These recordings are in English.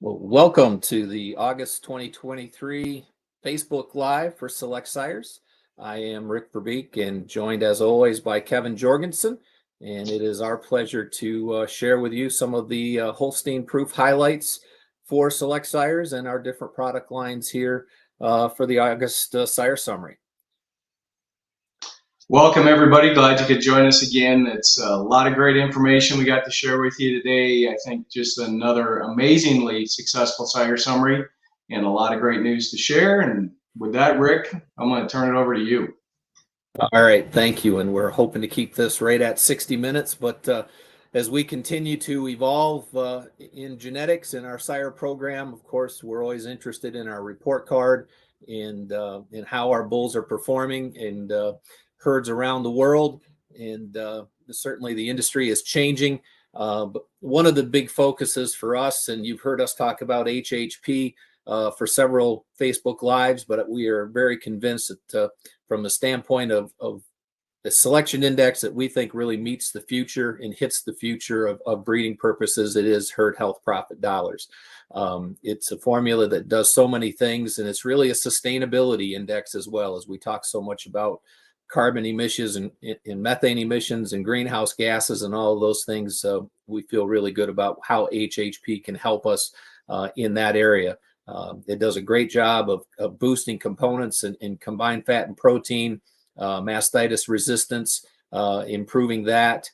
Well, welcome to the August 2023 Facebook Live for Select Sires. I am Rick VerBeek and joined as always by Kevin Jorgensen. And it is our pleasure to share with you some of the Holstein proof highlights for Select Sires and our different product lines here for the August Sire Summary. Welcome, everybody. Glad you could join us again. It's a lot of great information we got to share with you today. I think just another amazingly successful Sire Summary and a lot of great news to share. And with that, Rick, I'm going to turn it over to you. All right, thank you. And we're hoping to keep this right at 60 minutes. But as we continue to evolve in genetics in our Sire program, of course, we're always interested in our report card and in how our bulls are performing and herds around the world. And certainly the industry is changing. But one of the big focuses for us, and you've heard us talk about HHP for several Facebook Lives, but we are very convinced that from the standpoint of the selection index that we think really meets the future and hits the future of breeding purposes, it is herd health profit dollars. It's a formula that does so many things, and it's really a sustainability index as well, as we talk so much about carbon emissions and methane emissions and greenhouse gases and all of those things. We feel really good about how HHP can help us in that area. It does a great job of boosting components in combined fat and protein, mastitis resistance, improving that.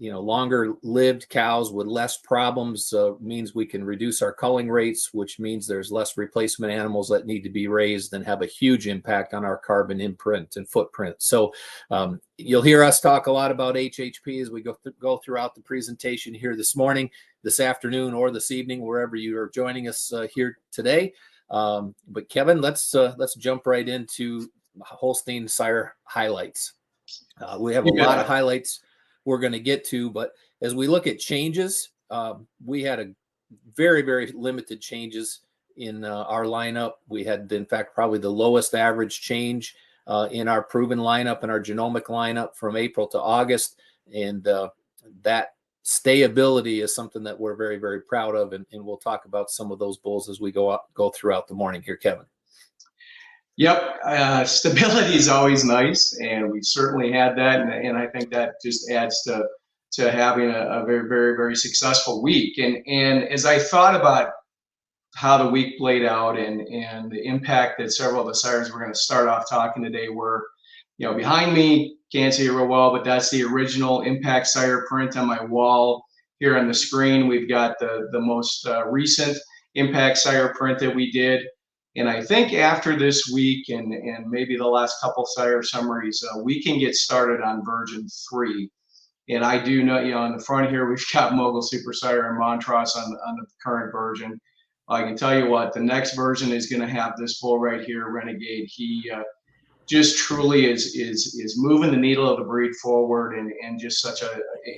Longer lived cows with less problems means we can reduce our culling rates, which means there's less replacement animals that need to be raised and have a huge impact on our carbon imprint and footprint. So you'll hear us talk a lot about HHP as we go throughout the presentation here this morning, this afternoon, or this evening, wherever you are joining us here today. But Kevin, let's jump right into Holstein Sire highlights. We have a lot of highlights we're going to get to, but as we look at changes, we had a very, very limited changes in our lineup. We had, in fact, probably the lowest average change in our proven lineup and our genomic lineup from April to August. And that stability is something that we're very, very proud of. And we'll talk about some of those bulls as we go throughout the morning here, Kevin. Yep, stability is always nice, and we certainly had that, and I think that just adds to having a very, very, very successful week. And as I thought about how the week played out and the impact that several of the sires we're going to start off talking today were, behind me, can't see it real well, but that's the original Impact Sire print on my wall here on the screen. We've got the most recent Impact Sire print that we did. And I think after this week and maybe the last couple Sire summaries, we can get started on version 3. And I do know, on the front here, we've got Mogul Super Sire and Montrose on the current version. I can tell you what, the next version is going to have this bull right here, Renegade. He just truly is moving the needle of the breed forward and just such an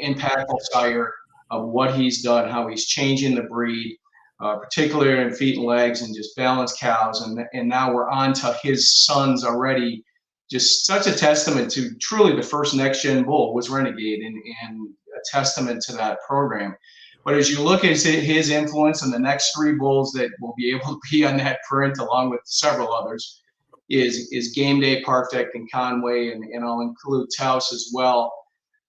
impactful sire of what he's done, how he's changing the breed. Particularly in feet and legs and just balanced cows. And now we're on to his sons already. Just such a testament to truly the first next-gen bull was Renegade and a testament to that program. But as you look at his influence and the next 3 bulls that will be able to be on that print along with several others is Game Day, Perfect, and Conway, and I'll include Taos as well.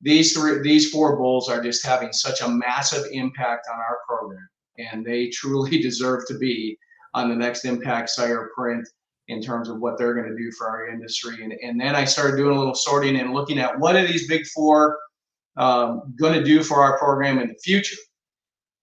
These 4 bulls are just having such a massive impact on our program. And they truly deserve to be on the next Impact Sire print in terms of what they're going to do for our industry. And then I started doing a little sorting and looking at what are these big 4 going to do for our program in the future.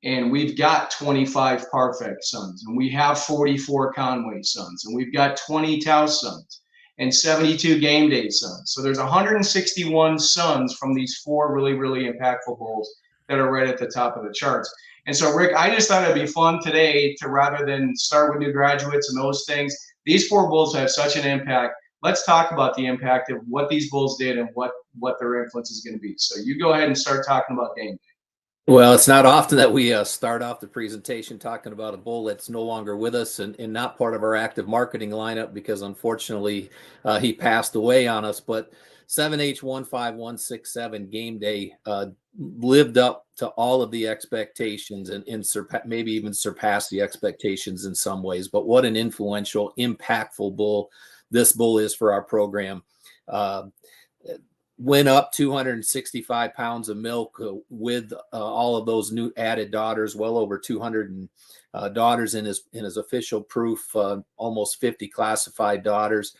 And we've got 25 Perfect sons, and we have 44 Conway sons, and we've got 20 Taos sons, and 72 Game Day sons. So there's 161 sons from these 4 really, really impactful bulls that are right at the top of the charts. And so, Rick, I just thought it'd be fun today to, rather than start with new graduates and those things, these 4 bulls have such an impact. Let's talk about the impact of what these bulls did and what their influence is going to be. So you go ahead and start talking about Game Day. Well, it's not often that we start off the presentation talking about a bull that's no longer with us and not part of our active marketing lineup because, unfortunately, he passed away on us. But 7H15167 Game Day lived up to all of the expectations and maybe even surpassed the expectations in some ways. But what an influential, impactful bull this bull is for our program. Went up 265 pounds of milk with all of those new added daughters, well over 200 daughters in his official proof, almost 50 classified daughters.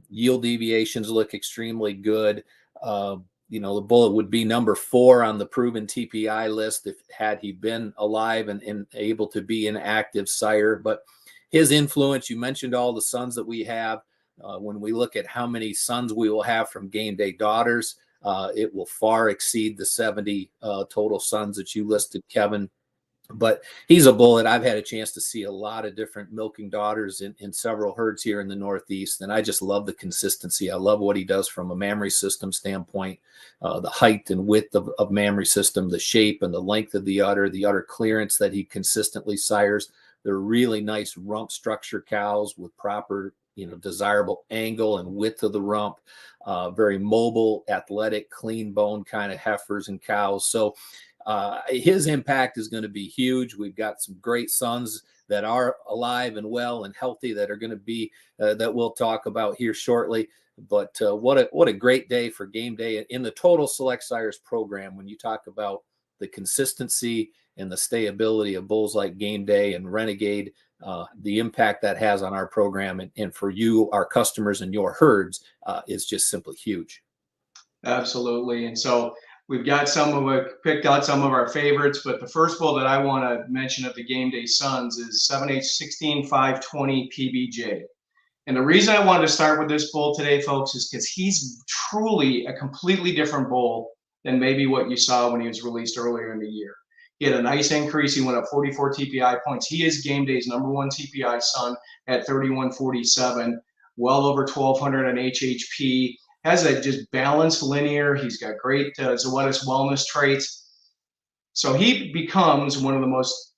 Yield deviations look extremely good. The bull would be number 4 on the proven TPI list had he been alive and able to be an active sire. But his influence, you mentioned all the sons that we have. When we look at how many sons we will have from Game Day daughters, it will far exceed the 70 total sons that you listed, Kevin. But he's a bull that I've had a chance to see a lot of different milking daughters in several herds here in the Northeast. And I just love the consistency. I love what he does from a mammary system standpoint, the height and width of mammary system, the shape and the length of the udder clearance that he consistently sires. They're really nice rump structure cows with proper, desirable angle and width of the rump, very mobile, athletic, clean bone kind of heifers and cows. So his impact is going to be huge. We've got some great sons that are alive and well and healthy that are going to be that we'll talk about here shortly. But what a great day for Game Day in the Total Select Sires program. When you talk about the consistency and the stayability of bulls like Game Day and Renegade, the impact that has on our program and for you, our customers and your herds is just simply huge. Absolutely. And so we've got picked out some of our favorites, but the first bull that I want to mention of the Game Day sons is 7H16520 PBJ. And the reason I wanted to start with this bull today, folks, is because he's truly a completely different bull than maybe what you saw when he was released earlier in the year. He had a nice increase. He went up 44 TPI points. He is Game Day's #1 TPI son at 3147, well over 1,200 on HHP. Has a just balanced linear. He's got great Zoetis wellness traits. So he becomes one of the most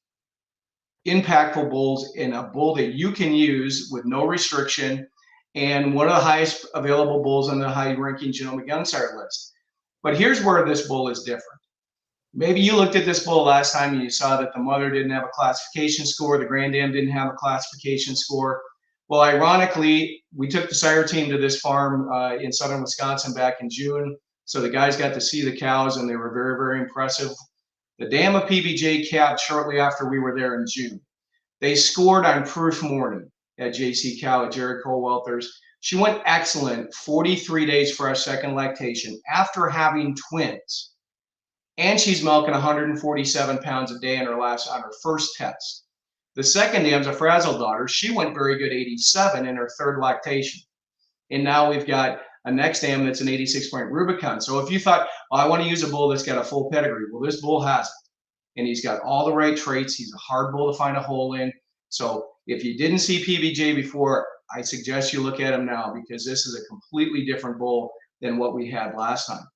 impactful bulls, in a bull that you can use with no restriction, and one of the highest available bulls on the high-ranking genomic young sire list. But here's where this bull is different. Maybe you looked at this bull last time and you saw that the mother didn't have a classification score, the granddam didn't have a classification score. Well, ironically, we took the sire team to this farm in southern Wisconsin back in June. So the guys got to see the cows and they were very, very impressive. The dam of PBJ calved shortly after we were there in June. They scored on proof morning at JC Cow at Jared Colwelter's. She went excellent, 43 days for our second lactation after having twins. And she's milking 147 pounds a day on her first test. The second dam's a frazzled daughter. She went very good, 87 in her third lactation. And now we've got a next dam that's an 86-point Rubicon. So if you thought, oh, I want to use a bull that's got a full pedigree, well, this bull has it. And he's got all the right traits. He's a hard bull to find a hole in. So if you didn't see PBJ before, I suggest you look at him now, because this is a completely different bull than what we had last time.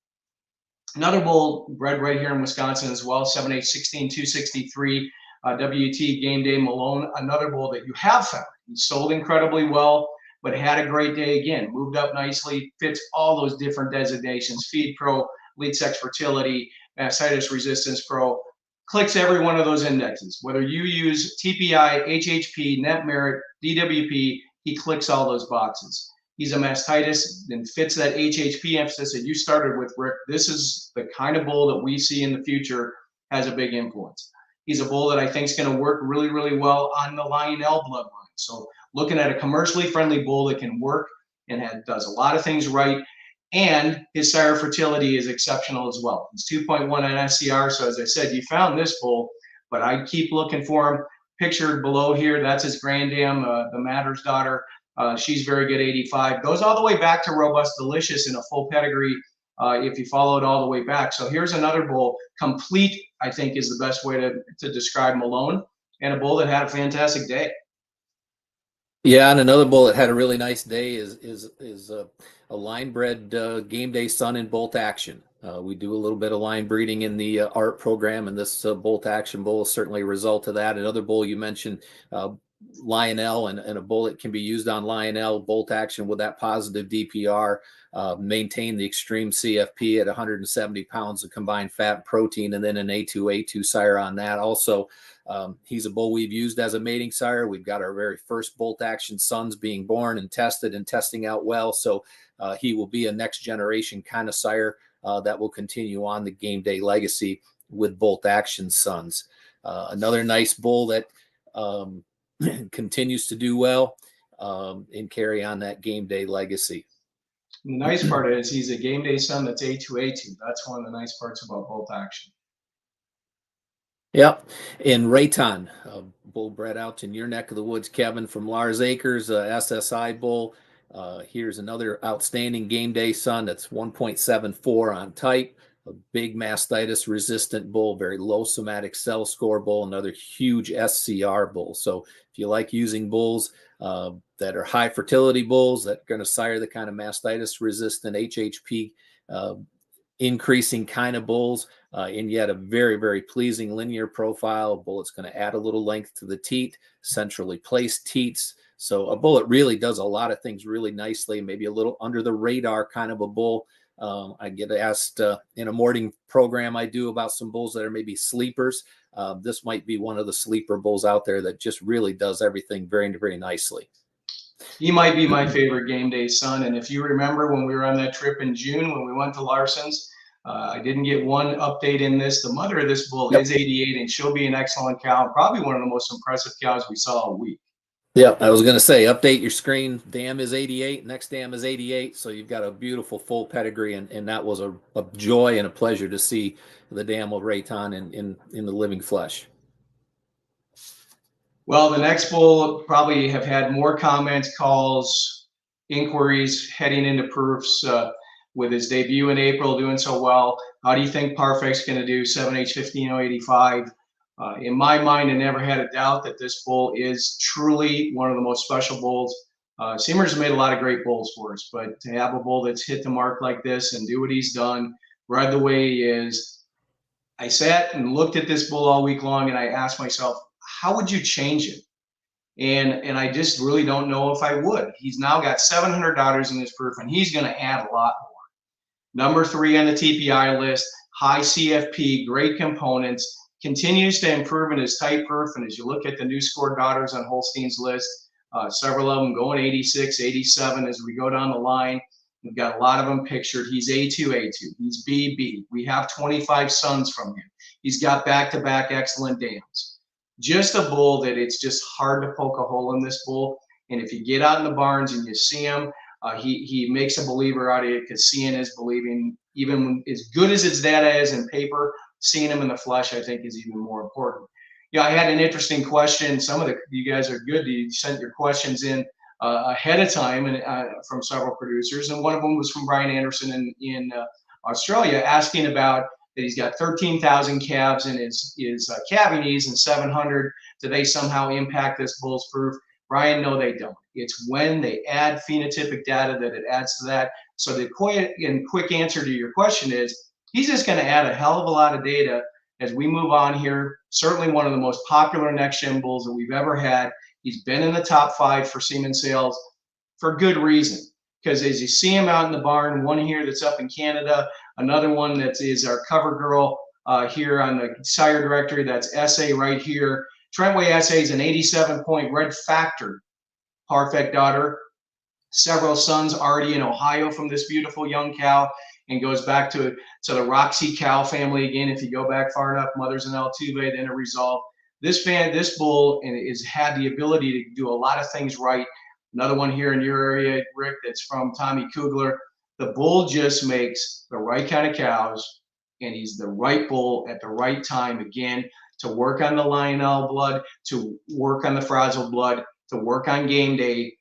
Another bull bred right here in Wisconsin as well, 7H16263 WT Game Day Malone. Another bull that you have found. He sold incredibly well, but had a great day again. Moved up nicely, fits all those different designations: Feed Pro, Lead Sex Fertility, Mastitis Resistance Pro. Clicks every one of those indexes. Whether you use TPI, HHP, Net Merit, DWP, he clicks all those boxes. He's a mastitis and fits that HHP emphasis that you started with, Rick. This is the kind of bull that we see in the future has a big influence. He's a bull that I think is going to work really, really well on the Lionel bloodline. So looking at a commercially friendly bull that can work and does a lot of things right. And his sire fertility is exceptional as well. He's 2.1 on SCR. So as I said, you found this bull, but I keep looking for him. Pictured below here, that's his granddam, the Matter's daughter. She's very good, 85. Goes all the way back to Robust Delicious in a full pedigree if you follow it all the way back. So here's another bull. Complete, I think, is the best way to describe Malone, and a bull that had a fantastic day. Yeah, and another bull that had a really nice day is a line bred Game Day son in bolt action. We do a little bit of line breeding in the art program, and this bolt action bull is certainly a result of that. Another bull you mentioned, Lionel, and a bullet can be used on Lionel bolt action with that positive DPR, maintain the extreme CFP at 170 pounds of combined fat and protein, and then an A2 sire on that. Also, he's a bull we've used as a mating sire. We've got our very first bolt action sons being born and testing out well. So he will be a next generation kind of sire that will continue on the game day legacy with bolt action sons. Another nice bull that continues to do well and carry on that game day legacy. And the nice part is he's a game day son that's A2. That's one of the nice parts about bolt action. Yep. And Rayton, bull bred out in your neck of the woods, Kevin, from Lars Acres, SSI bull. Here's another outstanding game day son that's 1.74 on type. A big mastitis resistant bull, very low somatic cell score bull, another huge SCR bull. So if you like using bulls that are high fertility bulls that are going to sire the kind of mastitis resistant HHP increasing kind of bulls, and yet a very, very pleasing linear profile, a bull that's going to add a little length to the teat, centrally placed teats. So a bull that really does a lot of things really nicely, maybe a little under the radar kind of a bull. I get asked in a morning program I do about some bulls that are maybe sleepers. This might be one of the sleeper bulls out there that just really does everything very, very nicely. He might be my favorite game day son. And if you remember when we were on that trip in June, when we went to Larson's, I didn't get one update in this. The mother of this bull is 88, and she'll be an excellent cow, probably one of the most impressive cows we saw all week. Yeah, I was going to say, update your screen. Dam is 88. Next dam is 88. So you've got a beautiful full pedigree, and that was a joy and a pleasure to see the dam of Rayton in the living flesh. Well, the next bull probably have had more comments, calls, inquiries heading into proofs with his debut in April doing so well. How do you think Parfect's going to do? 7H15085. In my mind, I never had a doubt that this bull is truly one of the most special bulls. Seamer's made a lot of great bulls for us, but to have a bull that's hit the mark like this and do what he's done, ride the way he is. I sat and looked at this bull all week long, and I asked myself, how would you change it? And I just really don't know if I would. He's now got 700 daughters in his proof, and he's going to add a lot more. Number 3 on the TPI list, high CFP, great components, continues to improve in his type proof. And as you look at the new scored daughters on Holstein's list, several of them going 86, 87 as we go down the line. We've got a lot of them pictured. He's A2. He's BB. We have 25 sons from him. He's got back-to-back excellent dams. Just a bull that it's just hard to poke a hole in this bull. And if you get out in the barns and you see him, he makes a believer out of it, because seeing is believing. Even as good as his data is in paper, seeing him in the flesh, I think, is even more important. Yeah, I had an interesting question. Some of you guys are good. You sent your questions in ahead of time and from several producers, and one of them was from Brian Anderson in Australia, asking about that he's got 13,000 calves in his calving knees and 700. Do they somehow impact this bull's proof? Brian, no, they don't. It's when they add phenotypic data that it adds to that. So the quick answer to your question is, he's just going to add a hell of a lot of data as we move on here. Certainly one of the most popular next-gen bulls that we've ever had. He's been in the top 5 for semen sales for good reason. Because as you see him out in the barn, one here that's up in Canada, another one that is our cover girl here on the sire directory, that's SA right here. Trentway SA is an 87-point red factor Parfect daughter. Several sons already in Ohio from this beautiful young cow, and goes back to the Roxy cow family again. If you go back far enough, mothers in Altuve, then a Resolve. This bull has had the ability to do a lot of things right. Another one here in your area, Rick, that's from Tommy Kugler. The bull just makes the right kind of cows, and he's the right bull at the right time, again, to work on the Lionel blood, to work on the frazzled blood, to work on game day.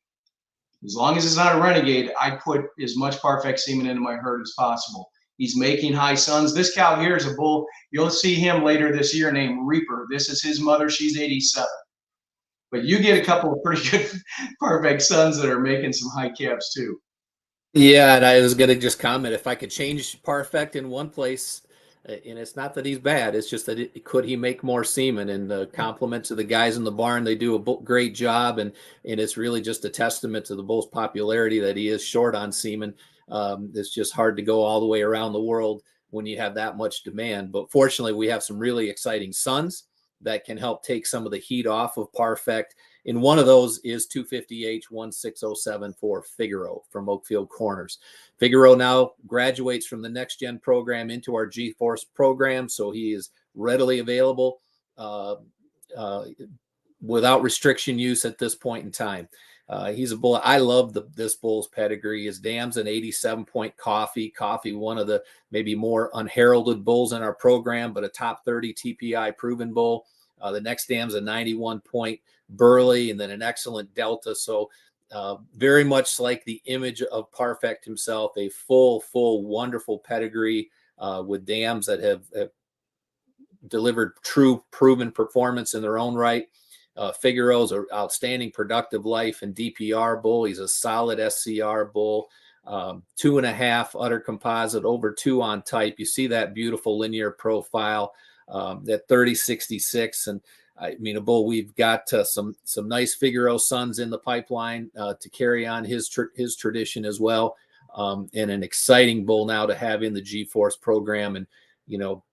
As long as it's not a renegade, I put as much Parfect semen into my herd as possible. He's making high sons. This cow here is a bull. You'll see him later this year named Reaper. This is his mother. She's 87. But you get a couple of pretty good Parfect sons that are making some high calves too. Yeah, and I was going to just comment, if I could change Parfect in one place, And it's not that he's bad. It's just that could he make more semen? And the compliment to the guys in the barn, they do a great job. And it's really just a testament to the bull's popularity that he is short on semen. It's just hard to go all the way around the world when you have that much demand. But fortunately, we have some really exciting sons that can help take some of the heat off of Parfect. And one of those is 250H1607 for Figaro from Oakfield Corners. Figaro now graduates from the Next Gen program into our G-Force program, so he is readily available without restriction use at this point in time. He's a bull. I love this bull's pedigree. His dam's an 87-point coffee, one of the maybe more unheralded bulls in our program, but a top 30 TPI proven bull. The next dam's a 91-point Burley, and then an excellent Delta. So very much like the image of Parfect himself, a full, wonderful pedigree with dams that have delivered true proven performance in their own right. Figaro's an outstanding productive life and DPR bull. He's a solid SCR bull, 2.5 udder composite, over 2 on type. You see that beautiful linear profile, that 3066. And I mean, a bull, we've got some nice Figaro sons in the pipeline to carry on his tradition as well. And an exciting bull now to have in the G-Force program. And, you know,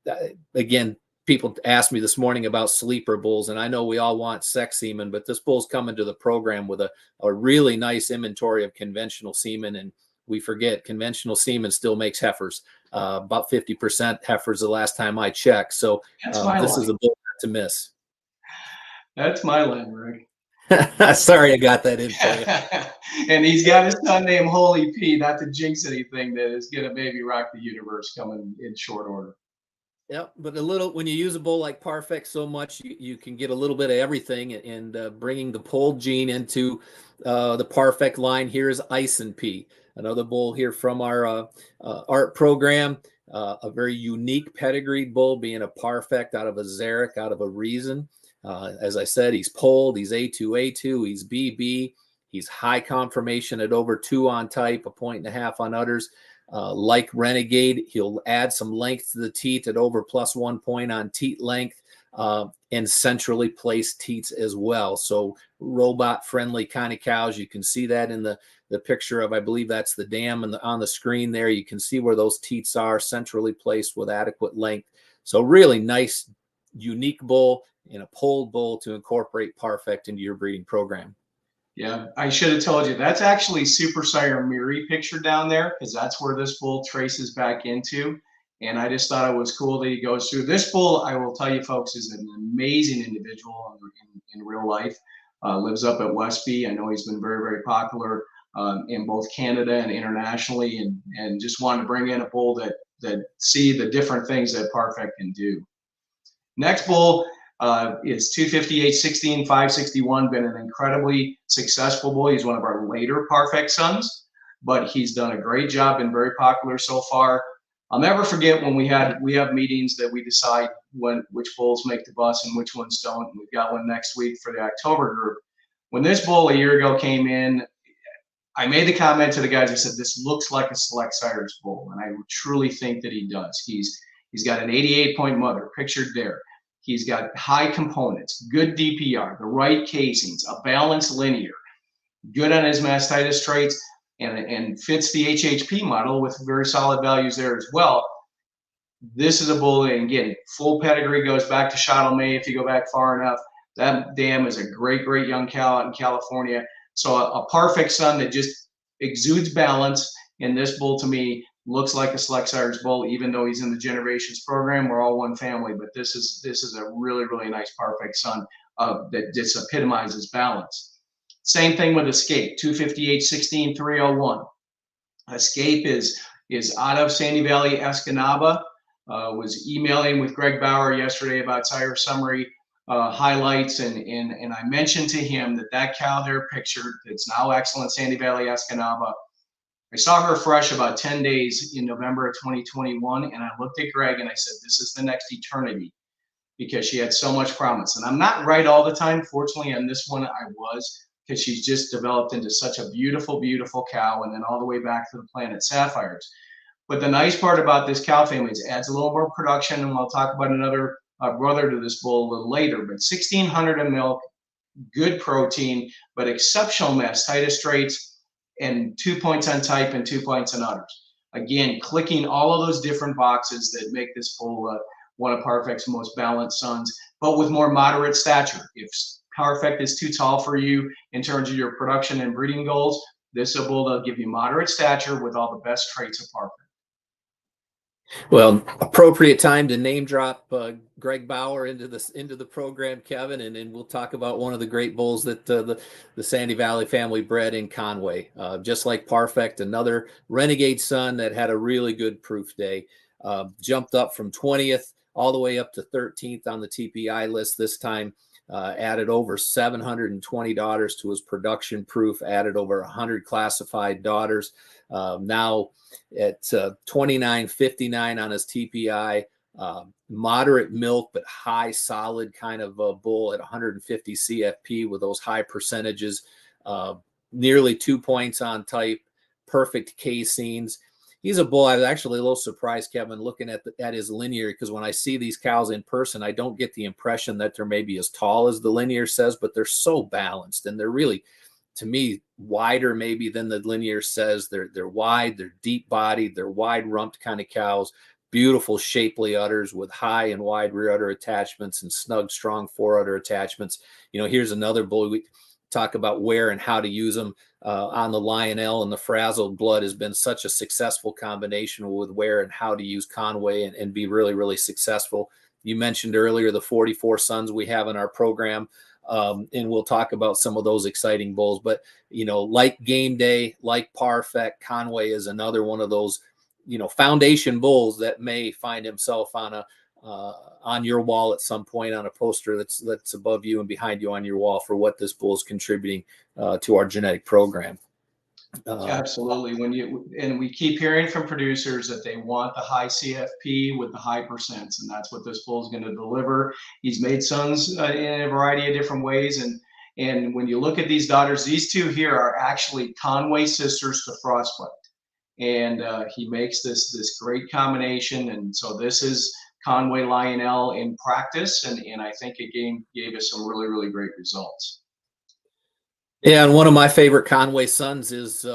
again, people asked me this morning about sleeper bulls, and I know we all want sex semen, but this bull's coming to the program with a really nice inventory of conventional semen. And we forget conventional semen still makes heifers, about 50% heifers the last time I checked. So this is a bull not to miss. That's my line, Rick. Sorry, I got that in for you. And he's got his son named Holy P, not to jinx anything, that is going to maybe rock the universe coming in short order. Yeah, but when you use a bull like Parfect so much, you can get a little bit of everything. And bringing the pole gene into the Parfect line here is Ison P, another bull here from our art program. A very unique pedigree bull, being a Parfect out of a Zarek, out of a Reason. As I said, he's polled, he's A2, he's BB, he's high conformation at over 2 on type, 1.5 on udders. Like Renegade, he'll add some length to the teat at over +1 point on teat length, and centrally placed teats as well. So robot friendly kind of cows. You can see that in the picture of, I believe that's the dam on the screen there. You can see where those teats are, centrally placed with adequate length. So really nice, unique bull and a polled bull to incorporate Parfect into your breeding program. Yeah, I should have told you. That's actually Super Sire Miri picture down there, because that's where this bull traces back into. And I just thought it was cool that he goes through. This bull, I will tell you folks, is an amazing individual in real life. Lives up at Westby. I know he's been very, very popular in both Canada and internationally, and just wanted to bring in a bull that see the different things that Parfect can do. Next bull is 250H16 561, been an incredibly successful bull. He's one of our later Parfect sons, but he's done a great job, been very popular so far. I'll never forget when we have meetings that we decide which bulls make the bus and which ones don't. And we've got one next week for the October group. When this bull a year ago came in, I made the comment to the guys. I said, "This looks like a Select Sires bull," and I truly think that he does. He's got an 88-point mother pictured there. He's got high components, good DPR, the right casings, a balanced linear, good on his mastitis traits, and fits the HHP model with very solid values there as well. This is a bull, and again, full pedigree goes back to Shottle May if you go back far enough. That dam is a great, great young cow out in California. So a Parfect son that just exudes balance, and this bull to me looks like a Select Sires bull, even though he's in the Generations program. We're all one family, but this is a really, really nice Parfect son that just epitomizes balance. Same thing with Escape, 250H16 301. Escape is out of Sandy Valley, Escanaba. Was emailing with Greg Bauer yesterday about Sire Summary highlights, and I mentioned to him that cow there pictured, it's now excellent Sandy Valley, Escanaba. I saw her fresh about 10 days in November of 2021, and I looked at Greg and I said, "This is the next eternity," because she had so much promise. And I'm not right all the time. Fortunately, on this one, I was, because she's just developed into such a beautiful, beautiful cow, and then all the way back to the Planet Sapphires. But the nice part about this cow family is it adds a little more production, and we'll talk about another brother to this bull a little later. But 1,600 of milk, good protein, but exceptional mastitis traits, and 2 points on type and 2 points on udders. Again, clicking all of those different boxes that make this bull one of Parfect's most balanced sons, but with more moderate stature. If Parfect is too tall for you in terms of your production and breeding goals, this is a bull that'll give you moderate stature with all the best traits of Parfect. Well, appropriate time to name drop Greg Bauer into the program, Kevin, and we'll talk about one of the great bulls that the Sandy Valley family bred in Conway. Just like Parfect, another renegade son that had a really good proof day. Jumped up from 20th all the way up to 13th on the TPI list this time. Added over 720 daughters to his production proof, added over 100 classified daughters. Now at 29.59 on his TPI, moderate milk, but high solid kind of a bull at 150 CFP with those high percentages, nearly 2 points on type, perfect caseins. He's a bull. I was actually a little surprised, Kevin, looking at his linear, because when I see these cows in person, I don't get the impression that they're maybe as tall as the linear says, but they're so balanced, and they're really, to me, wider maybe than the linear says. They're wide, they're deep bodied, they're wide rumped kind of cows, beautiful shapely udders with high and wide rear udder attachments and snug, strong fore udder attachments. Here's another bull. We talk about where and how to use them on the Lionel, and the frazzled blood has been such a successful combination with where and how to use Conway and be really, really successful. You mentioned earlier the 44 sons we have in our program. And we'll talk about some of those exciting bulls, but like Game Day, like Parfect, Conway is another one of those foundation bulls that may find himself on your wall at some point, on a poster that's above you and behind you on your wall, for what this bull is contributing to our genetic program. Absolutely. We keep hearing from producers that they want the high CFP with the high percents, and that's what this bull is going to deliver. He's made sons in a variety of different ways, and when you look at these daughters, these two here are actually Conway sisters to Frostbite, and he makes this great combination. And so this is Conway Lionel in practice, and I think it gave us some really, really great results. Yeah, and one of my favorite Conway sons is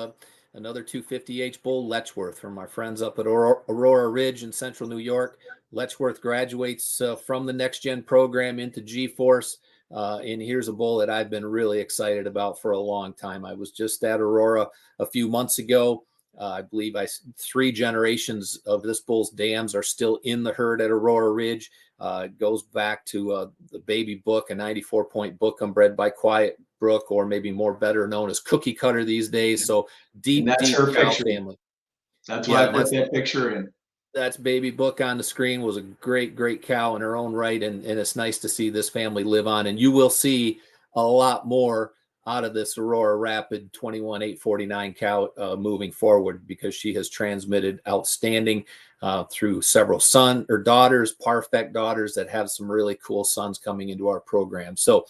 another 250H bull, Letchworth, from our friends up at Aurora Ridge in central New York. Letchworth graduates from the Next Gen program into G-Force, and here's a bull that I've been really excited about for a long time. I was just at Aurora a few months ago. I believe 3 generations of this bull's dams are still in the herd at Aurora Ridge. It goes back to the Baby Book, a 94-point Bookham bred by Quiet Brook, or maybe more better known as Cookie Cutter these days. So deep her cow picture. family. That's why I put that picture in. That's Baby Book on the screen. Was a great cow in her own right, and it's nice to see this family live on. And you will see a lot more out of this Aurora Rapid 21.849 cow moving forward, because she has transmitted outstanding through several daughters, Parfect daughters that have some really cool sons coming into our program. So,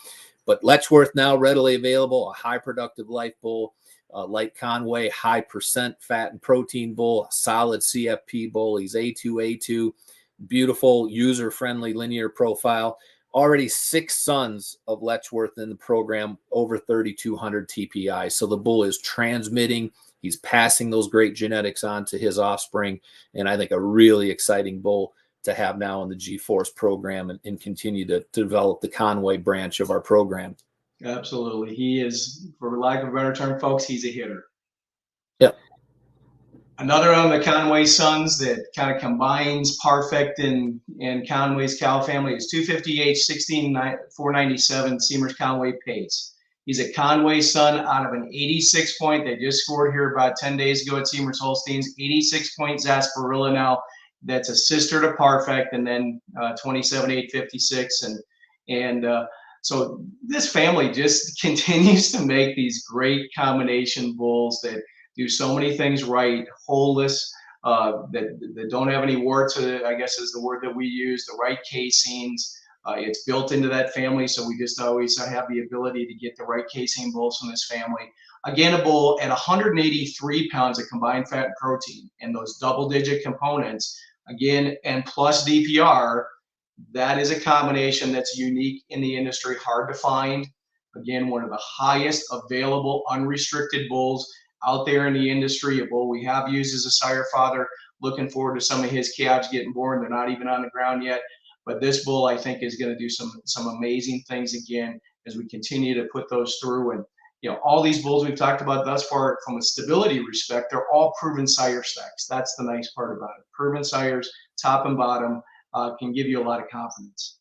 but Letchworth now readily available, a high productive life bull. Like Conway, high percent fat and protein bull, solid CFP bull. He's A2, beautiful, user-friendly linear profile. Already 6 sons of Letchworth in the program, over 3,200 TPI. So the bull is transmitting. He's passing those great genetics on to his offspring. And I think a really exciting bull to have now in the G-Force program, and continue to develop the Conway branch of our program. Absolutely. He is, for lack of a better term, folks, he's a hitter. Yep. Another one of the Conway sons that kind of combines Parfect and Conway's cow family is 250H 16,497 Seamers Conway Pace. He's a Conway son out of an 86 point. They just scored here about 10 days ago at Seamers Holsteins. 86 point Zasparilla now. That's a sister to Parfect, and then 27,856. So this family just continues to make these great combination bulls that do so many things right, holeless, that don't have any warts, I guess is the word that we use, the right caseins. It's built into that family, so we just always have the ability to get the right casein bulls from this family. Again, a bull at 183 pounds of combined fat and protein, and those double-digit components, again, and plus DPR, that is a combination that's unique in the industry, hard to find. Again, one of the highest available unrestricted bulls out there in the industry, a bull we have used as a sire father. Looking forward to some of his calves getting born. They're not even on the ground yet, but this bull, I think, is going to do some amazing things again as we continue to put those through. And all these bulls we've talked about thus far, from a stability respect, they're all proven sire stacks. That's the nice part about it. Proven sires, top and bottom, can give you a lot of confidence.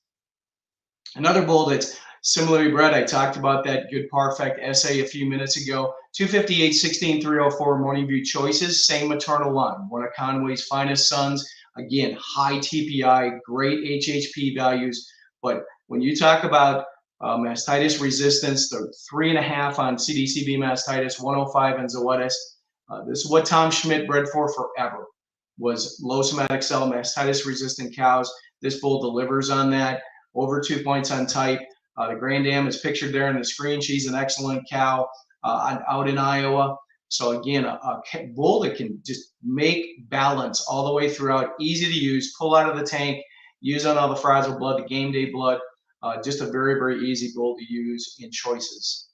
Another bull that's similarly bred, I talked about that Good Parfect essay a few minutes ago. 258, 16, 304 Morning View Choices, same maternal line. One of Conway's finest sons. Again, high TPI, great HHP values. But when you talk about mastitis resistance, the 3.5 on CDCB mastitis, 105 in Zoetis. This is what Tom Schmidt bred for forever, was low somatic cell mastitis resistant cows. This bull delivers on that. Over 2 points on type. The Grand Dam is pictured there on the screen. She's an excellent cow out in Iowa. So again, a bull that can just make balance all the way throughout, easy to use, pull out of the tank, use on all the frazzle blood, the game day blood. Just a very, very easy bull to use in choices.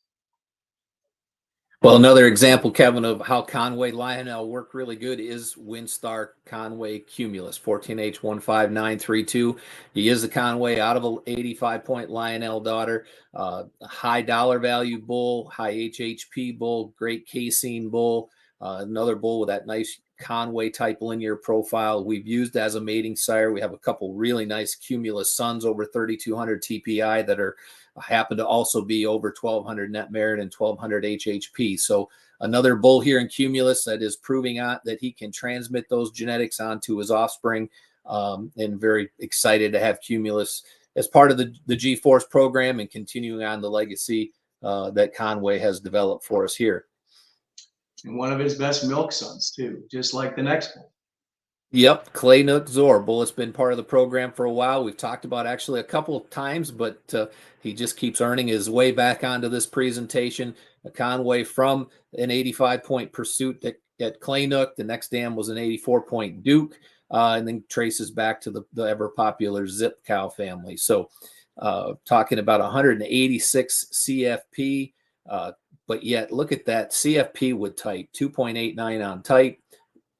Well, another example, Kevin, of how Conway Lionel work really good is WinStar Conway Cumulus, 14H15932. He is a Conway out of an 85-point Lionel daughter, high dollar value bull, high HHP bull, great casein bull, another bull with that nice Conway type linear profile. We've used as a mating sire. We have a couple really nice Cumulus sons over 3,200 TPI that are happen to also be over 1,200 net merit and 1,200 HHP. So another bull here in Cumulus that is proving out that he can transmit those genetics onto his offspring, and very excited to have Cumulus as part of the G-Force program and continuing on the legacy that Conway has developed for us here. And one of his best milk sons too, just like the next bull. Yep, Clay Nook Zor bull. It's been part of the program for a while. We've talked about actually a couple of times, but he just keeps earning his way back onto this presentation. A Conway from an 85-point pursuit at Clay Nook. The next dam was an 84-point Duke, and then traces back to the ever popular Zip cow family. So talking about 186 CFP, but yet look at that CFP with type, 2.89 on type.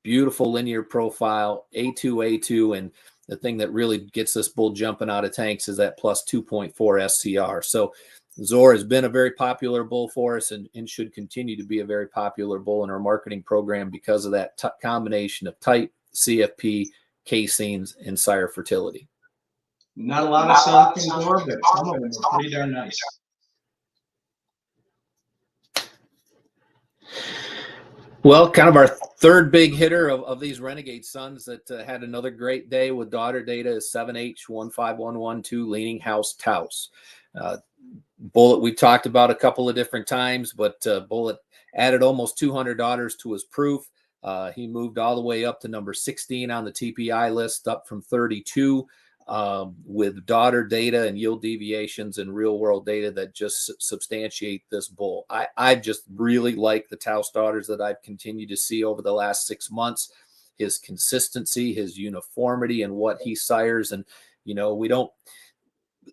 Beautiful linear profile, A2, and the thing that really gets this bull jumping out of tanks is that plus 2.4 SCR. So Zor has been a very popular bull for us and should continue to be a very popular bull in our marketing program because of that combination of type, CFP, caseins, and sire fertility. Not a lot of sons from Zor, but some of them are pretty darn nice. Well, kind of our third big hitter of these Renegade sons that had another great day with daughter data is 7H15112 Leaning House Taos. Bullet we've talked about a couple of different times, but Bullet added almost 200 daughters to his proof. He moved all the way up to number 16 on the TPI list, up from 32. With daughter data and yield deviations and real world data that just substantiate this bull. I just really like the Taos daughters that I've continued to see over the last 6 months. His consistency, his uniformity, and what he sires. And we don't,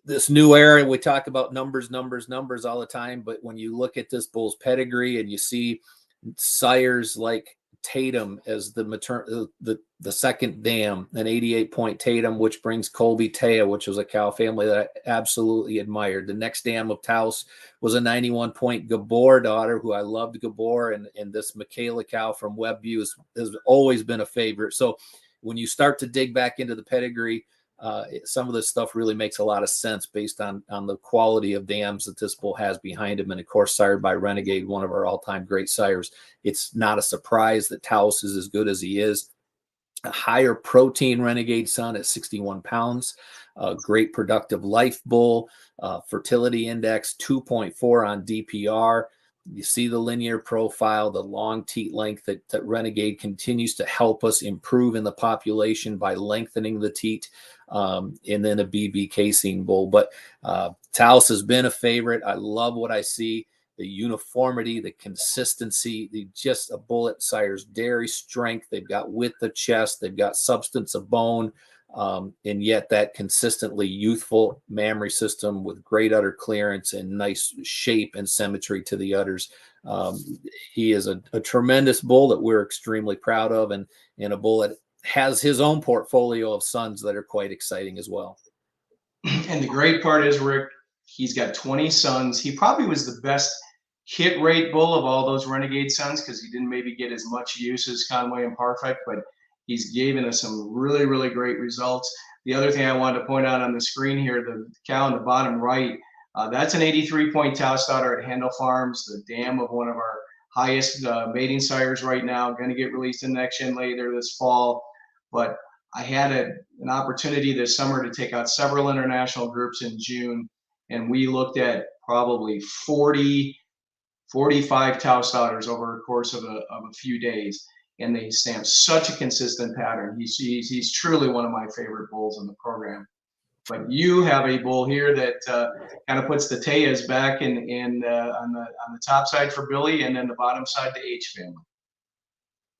this new era, we talk about numbers all the time, but when you look at this bull's pedigree and you see sires like Tatum as the second dam, an 88-point Tatum, which brings Colby Taya, which was a cow family that I absolutely admired. The next dam of Taos was a 91-point Gabor daughter, who I loved Gabor, and this Michaela cow from Webview has always been a favorite. So when you start to dig back into the pedigree, some of this stuff really makes a lot of sense based on the quality of dams that this bull has behind him. And of course, sired by Renegade, one of our all-time great sires. It's not a surprise that Taos is as good as he is. A higher protein Renegade son at 61 pounds, great productive life bull, fertility index 2.4 on DPR. You see the linear profile, the long teat length that Renegade continues to help us improve in the population by lengthening the teat, and then a BB casein bull. But Taos has been a favorite. I love what I see. the uniformity, the consistency, just a bull at Sire's dairy strength. They've got width of chest, they've got substance of bone, and yet that consistently youthful mammary system with great udder clearance and nice shape and symmetry to the udders. He is a tremendous bull that we're extremely proud of, and a bull that has his own portfolio of sons that are quite exciting as well. And the great part is, Rick, he's got 20 sons. He probably was the best hit rate bull of all those Renegade sons because he didn't maybe get as much use as Conway and Parfait, but he's given us some really, really great results. The other thing I wanted to point out on the screen here, the cow in the bottom right, that's an 83-point Taos daughter at Handel Farms, the dam of one of our highest mating sires right now, going to get released in next gen later this fall. But I had an opportunity this summer to take out several international groups in June, and we looked at probably 40, 45 Taos daughters over a course of a few days, and they stamp such a consistent pattern. He's truly one of my favorite bulls in the program. But you have a bull here that kind of puts the Tayas back on the top side for Billy, and then the bottom side to H family.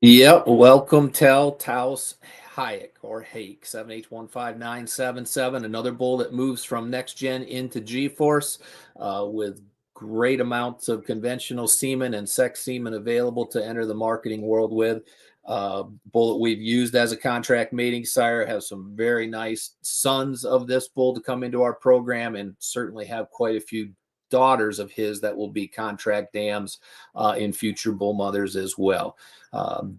Yep, welcome Tell Taos Hayek or Hake 7H15977, another bull that moves from next gen into G-Force with great amounts of conventional semen and sex semen available to enter the marketing world with. Bull that we've used as a contract mating sire, has some very nice sons of this bull to come into our program, and certainly have quite a few daughters of his that will be contract dams in future bull mothers as well.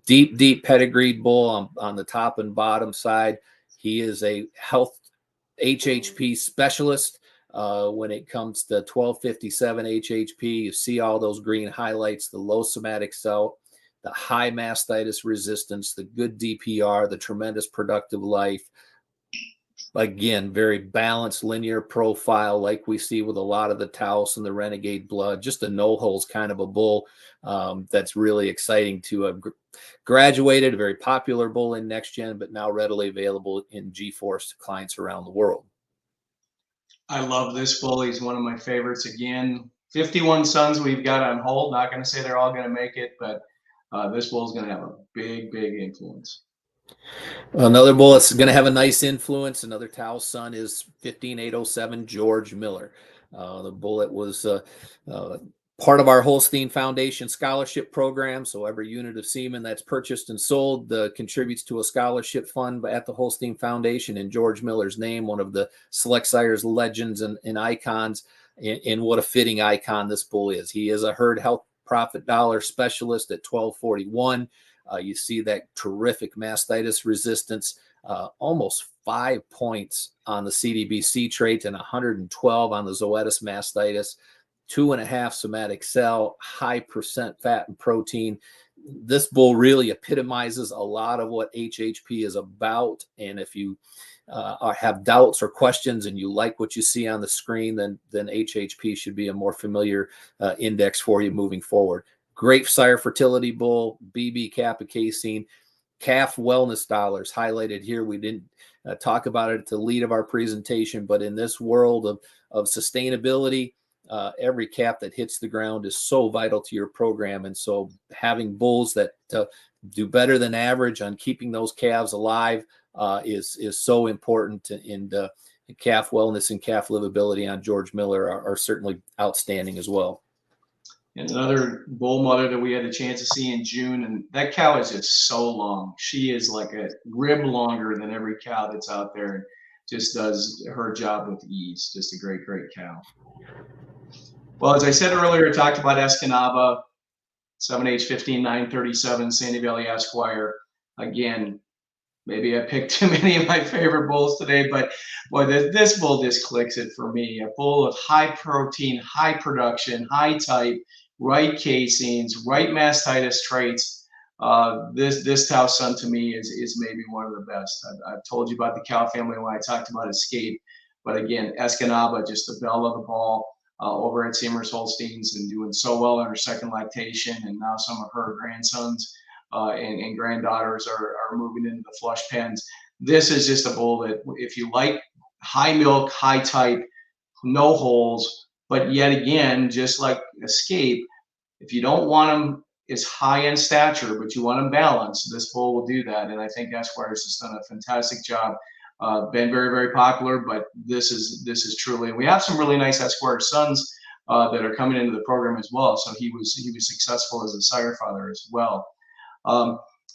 Deep pedigreed bull on the top and bottom side. He is a health HHP specialist. When it comes to 1257 HHP, you see all those green highlights, the low somatic cell, the high mastitis resistance, the good DPR, the tremendous productive life. Again, very balanced linear profile like we see with a lot of the Taos and the Renegade blood, just a no-holes kind of a bull that's really exciting to have graduated, a very popular bull in next gen, but now readily available in G-Force to clients around the world. I love this bull. He's one of my favorites. Again, 51 sons we've got on hold. Not going to say they're all going to make it, but this bull is going to have a big influence. Another bull that's going to have a nice influence, another Taos son, is 15807 George Miller. The bull that was part of our Holstein Foundation scholarship program. So every unit of semen that's purchased and sold contributes to a scholarship fund at the Holstein Foundation in George Miller's name, one of the Select Sires legends and icons. And what a fitting icon this bull is. He is a herd health profit dollar specialist at 1241. You see that terrific mastitis resistance, almost 5 points on the CDBC trait and 112 on the Zoetis mastitis, 2.5 somatic cell, high percent fat and protein. This bull really epitomizes a lot of what HHP is about. And if you have doubts or questions and you like what you see on the screen, then HHP should be a more familiar index for you moving forward. Great sire fertility bull, BB Kappa casein, calf wellness dollars highlighted here. We didn't talk about it at the lead of our presentation, but in this world of sustainability, every calf that hits the ground is so vital to your program. And so having bulls that do better than average on keeping those calves alive is so important. And calf wellness and calf livability on George Miller are certainly outstanding as well. And another bull mother that we had a chance to see in June, and that cow is just so long. She is like a rib longer than every cow that's out there, and just does her job with ease. Just a great cow. Well, as I said earlier, I talked about Escanaba, 7H15937, Sandy Valley Esquire. Again, maybe I picked too many of my favorite bulls today, but boy, this bull just clicks it for me. A bull of high protein, high production, high type, right casings, right mastitis traits. This Taos son to me is maybe one of the best. I've told you about the cow family when I talked about Escape, but again, Escanaba, just the belle of the ball over at Seamers Holsteins, and doing so well in her second lactation, and now some of her grandsons and granddaughters are moving into the flush pens. This is just a bull that, if you like high milk, high type, no holes, But yet again, just like Escape, if you don't want them as high in stature, but you want them balanced, this bull will do that. And I think Esquire's has done a fantastic job. Been very, very popular, but this is truly. And we have some really nice Esquire sons that are coming into the program as well. So he was successful as a sire father as well.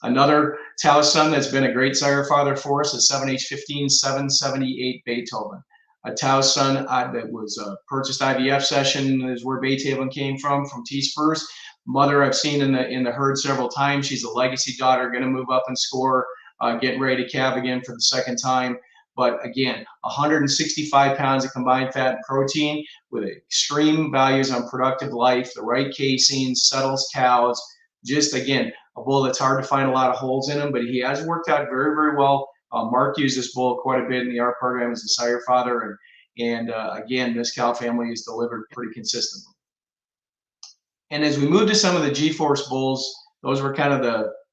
Another Tau son that's been a great sire father for us is 7H15 778 Beethoven. A Tau son that was a purchased IVF session is where Beethoven came from T Spurs. Mother I've seen in the herd several times. She's a legacy daughter, going to move up and score, getting ready to calve again for the second time. But again, 165 pounds of combined fat and protein with extreme values on productive life, the right casing, settles cows. Just again, a bull that's hard to find a lot of holes in him, but he has worked out very, very well. Mark used this bull quite a bit in the art program as a sire father, and again, this cow family is delivered pretty consistently. And as we move to some of the G-Force bulls, those were kind of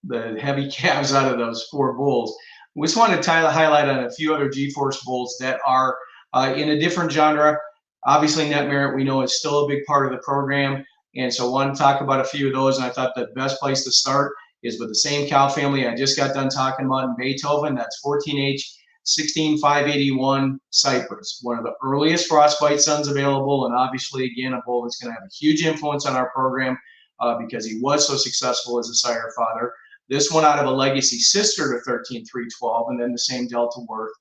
the heavy calves out of those 4 bulls. We just wanted to highlight on a few other G-Force bulls that are in a different genre. Obviously, net merit we know is still a big part of the program, and so I wanted to talk about a few of those. And I thought the best place to start is with the same cow family I just got done talking about in Beethoven. That's 14H 16581 Cypress, one of the earliest frostbite sons available, and obviously again a bull that's going to have a huge influence on our program because he was so successful as a sire father. This one out of a legacy sister to 13312, and then the same Delta Worth,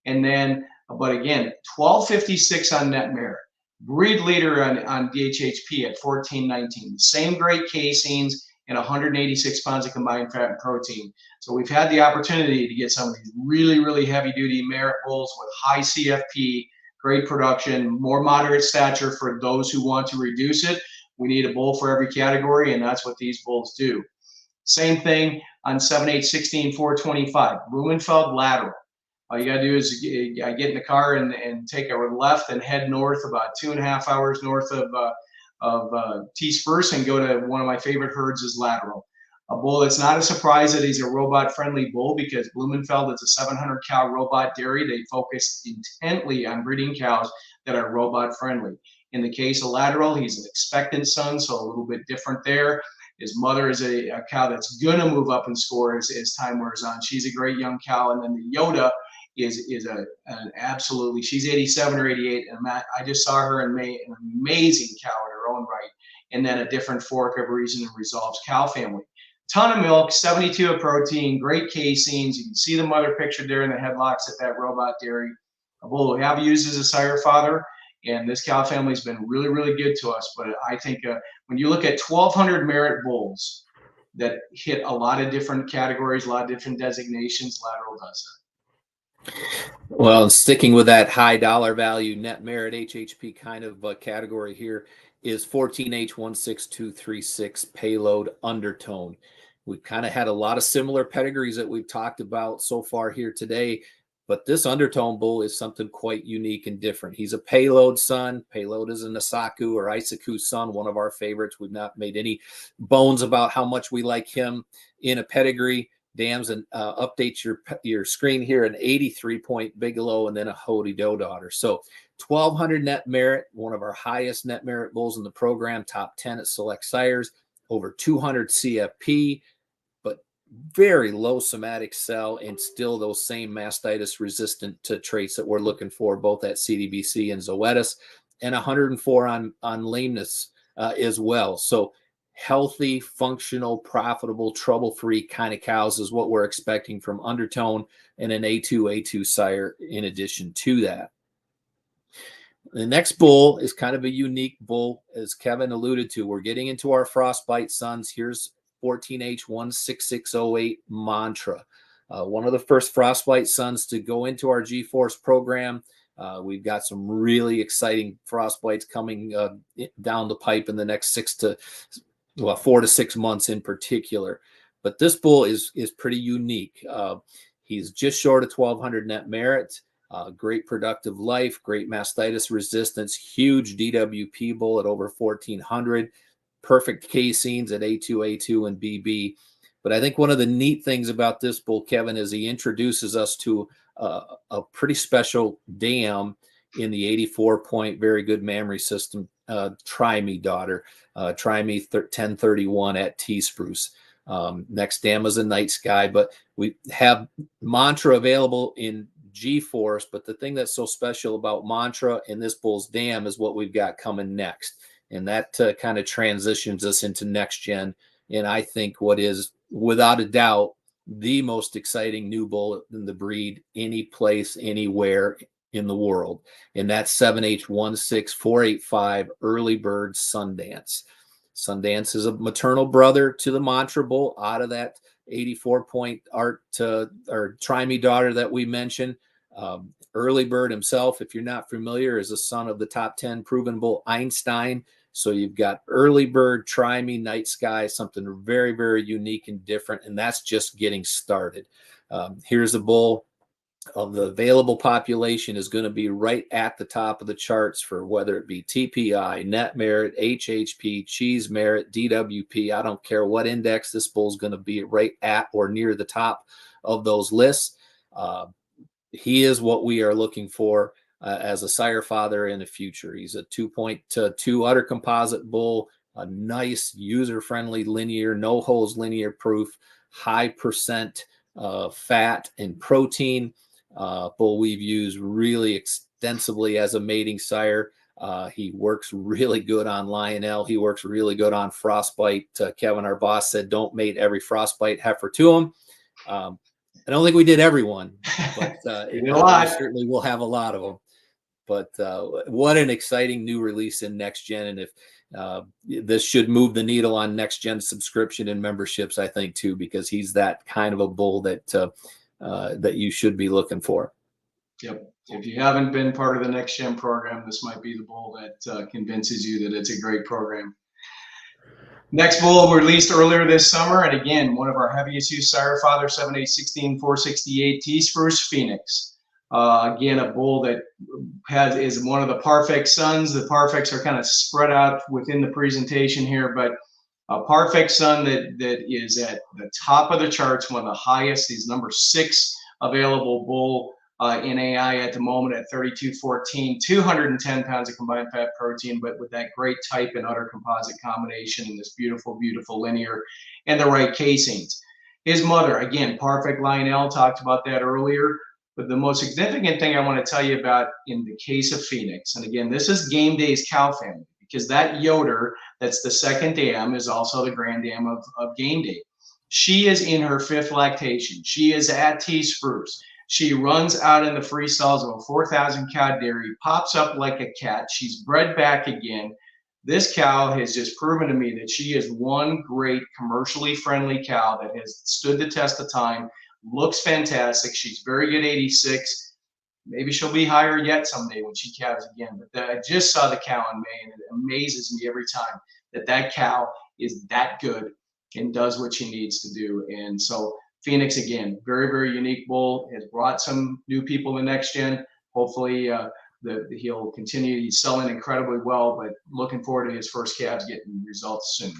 and then but again 1256 on net merit, breed leader on DHHP at 1419, the same great casings and 186 pounds of combined fat and protein. So we've had the opportunity to get some of these really, really heavy duty merit bulls with high CFP, great production, more moderate stature for those who want to reduce it. We need a bull for every category, and that's what these bulls do. Same thing on 7H16 425, Blumenfeld lateral. All you gotta do is get in the car and take a left and head north about 2.5 hours north of T Spurs and go to one of my favorite herds is Lateral. A bull that's not a surprise that he's a robot friendly bull because Blumenfeld is a 700 cow robot dairy. They focus intently on breeding cows that are robot friendly. In the case of Lateral, he's an expectant son, so a little bit different there. His mother is a cow that's gonna move up and score as time wears on. She's a great young cow, and then the Yoda is an absolutely, she's 87 or 88, and I just saw her in May, an amazing cow in her own right, and then a different fork of Reason and Resolve's cow family. Ton of milk, 72 of protein, great casings. You can see the mother pictured there in the headlocks at that robot dairy. A bull we have used as a sire father, and this cow family has been really, really good to us. But I think when you look at 1,200 merit bulls that hit a lot of different categories, a lot of different designations, Lateral does that. Well, sticking with that high dollar value net merit HHP kind of category here is 14H16236 payload undertone. We've kind of had a lot of similar pedigrees that we've talked about so far here today, but this undertone bull is something quite unique and different. He's a payload son. Payload is an Isaku or Isaku son, one of our favorites. We've not made any bones about how much we like him in a pedigree. Dams and updates your screen here, an 83-point Bigelow and then a Hody-Do daughter. So 1,200 net merit, one of our highest net merit bulls in the program, top 10 at Select Sires, over 200 CFP, but very low somatic cell and still those same mastitis resistant traits that we're looking for both at CDBC and Zoetis, and 104 on lameness as well. So healthy, functional, profitable, trouble-free kind of cows is what we're expecting from undertone and an A2 sire in addition to that. The next bull is kind of a unique bull, as Kevin alluded to. We're getting into our frostbite sons. Here's 14H16608 Mantra, one of the first frostbite sons to go into our G-Force program. We've got some really exciting frostbites coming down the pipe in the next 4 to 6 months in particular. But this bull is pretty unique. He's just short of 1,200 net merit, great productive life, great mastitis resistance, huge DWP bull at over 1,400, perfect casings at A2 and BB. But I think one of the neat things about this bull, Kevin, is he introduces us to a pretty special dam in the 84 point, very good mammary system, Try Me daughter, Try Me 1031 at T Spruce. Next dam is a Night Sky, but we have Mantra available in G-Force. But the thing that's so special about Mantra and this bull's dam is what we've got coming next. And that kind of transitions us into next gen. And I think what is, without a doubt, the most exciting new bull in the breed, any place, anywhere in the world. And that's 7H16485 Early Bird Sundance. Sundance is a maternal brother to the Mantra bull out of that 84 point art or Try Me daughter that we mentioned. Early Bird himself, if you're not familiar, is a son of the top 10 proven bull Einstein. So you've got Early Bird, Try Me, Night Sky, something very, very unique and different. And that's just getting started. Here's a bull of the available population is going to be right at the top of the charts for whether it be TPI, net merit, HHP, cheese merit, DWP. I don't care what index, this bull is going to be right at or near the top of those lists. He is what we are looking for as a sire father in the future. He's a 2.2 udder composite bull, a nice user-friendly linear, no holes linear proof, high percent fat and protein. Bull we've used really extensively as a mating sire. He works really good on Lionel. He works really good on Frostbite. Kevin, our boss, said don't mate every Frostbite heifer to him. I don't think we did everyone, but we certainly will have a lot of them. But what an exciting new release in next gen. And if this should move the needle on next gen subscription and memberships, I think too, because he's that kind of a bull that you should be looking for. Yep. If you haven't been part of the Next Gen program, this might be the bull that convinces you that it's a great program. Next bull released earlier this summer, and again, one of our heaviest use sire father, 7H16 T Spruce Phoenix. Again, a bull that is one of the Parfect sons. The Parfects are kind of spread out within the presentation here, but a Parfect son that is at the top of the charts, one of the highest. He's number 6 available bull in AI at the moment at 32.14, 210 pounds of combined fat protein, but with that great type and udder composite combination and this beautiful, beautiful linear and the right casings. His mother, again, Parfect Lionel, talked about that earlier. But the most significant thing I want to tell you about in the case of Phoenix, and again, this is Game Day's cow family, because that Yoder, that's the second dam, is also the grand dam of Game Day. She is in her 5th lactation. She is at T Spruce. She runs out in the free stalls of a 4,000 cow dairy, pops up like a cat. She's bred back again. This cow has just proven to me that she is one great commercially friendly cow that has stood the test of time, looks fantastic. She's very good 86. Maybe she'll be higher yet someday when she calves again. But I just saw the cow in May, and it amazes me every time that cow is that good and does what she needs to do. And so Phoenix, again, very, very unique bull, has brought some new people to next gen. Hopefully he'll continue. He's selling incredibly well, but looking forward to his first calves getting results soon.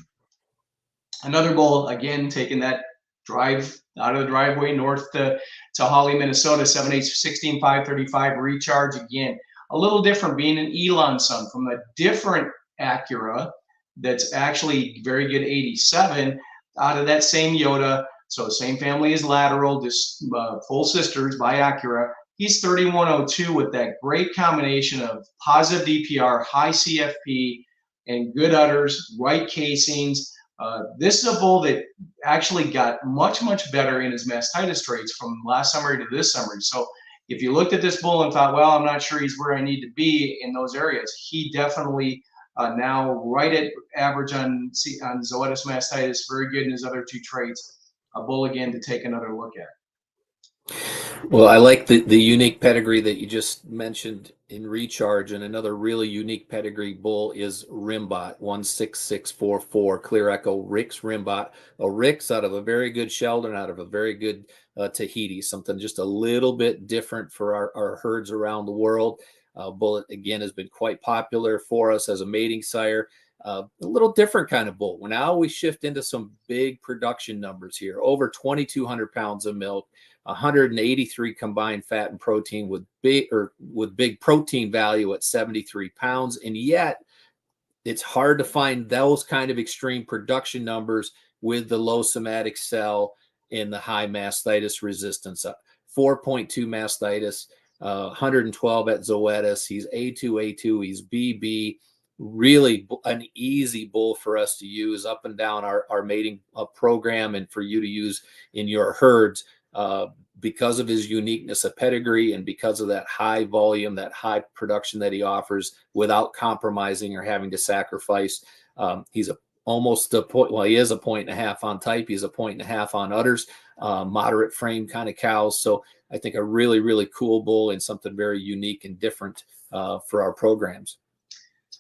Another bull, again, taking that drive out of the driveway north to Holly, Minnesota, 7H16535 recharge. Again, a little different, being an Elon son from a different Acura that's actually very good 87 out of that same Yoda. So same family as Lateral, just full sisters by Acura. He's 3102 with that great combination of positive DPR, high CFP, and good udders, right casings. This is a bull that actually got much, much better in his mastitis traits from last summer to this summer. So if you looked at this bull and thought, well, I'm not sure he's where I need to be in those areas, he definitely now right at average on Zoetis mastitis, very good in his other 2 traits. A bull, again, to take another look at. Well, I like the unique pedigree that you just mentioned in recharge, and another really unique pedigree bull is Rimbot 16644 Clear Echo Rick's Rimbot. A Rick's out of a very good Sheldon, out of a very good Tahiti, something just a little bit different for our herds around the world. Bullet, again, has been quite popular for us as a mating sire. A little different kind of bull. Now we shift into some big production numbers here. Over 2,200 pounds of milk, 183 combined fat and protein with big protein value at 73 pounds. And yet it's hard to find those kind of extreme production numbers with the low somatic cell and the high mastitis resistance. 4.2 mastitis, 112 at Zoetis. He's A2, he's BB. Really an easy bull for us to use up and down our mating program, and for you to use in your herds, because of his uniqueness of pedigree and because of that high volume, that high production that he offers without compromising or having to sacrifice. He's almost a point. Well, he is a 1.5 on type. He's a 1.5 on udders, moderate frame kind of cows. So I think a really, really cool bull and something very unique and different for our programs.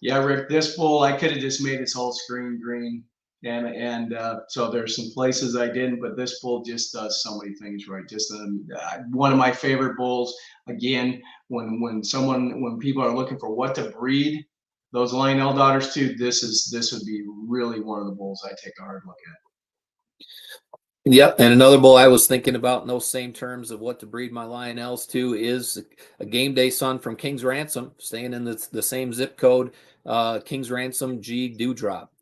Yeah, Rick, this bull, I could have just made its whole screen green. And so there's some places I didn't, but this bull just does so many things right. Just one of my favorite bulls. Again, when people are looking for what to breed those Lionel daughters to, this would be really one of the bulls I take a hard look at. Yep, and another bull I was thinking about in those same terms of what to breed my Lionels to is a game day son from King's Ransom, staying in the same zip code. King's Ransom G Dewdrop,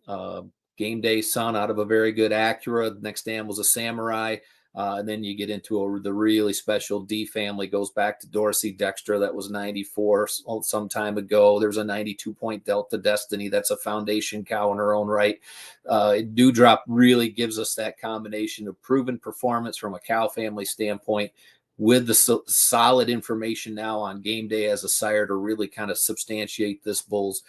game day son out of a very good Acura. Next dam was a Samurai. And then you get into the really special D family, goes back to Dorsey Dextra. That was 94 some time ago. There's a 92-point Delta Destiny. That's a foundation cow in her own right. Dewdrop really gives us that combination of proven performance from a cow family standpoint with the solid information now on game day as a sire to really kind of substantiate this bull's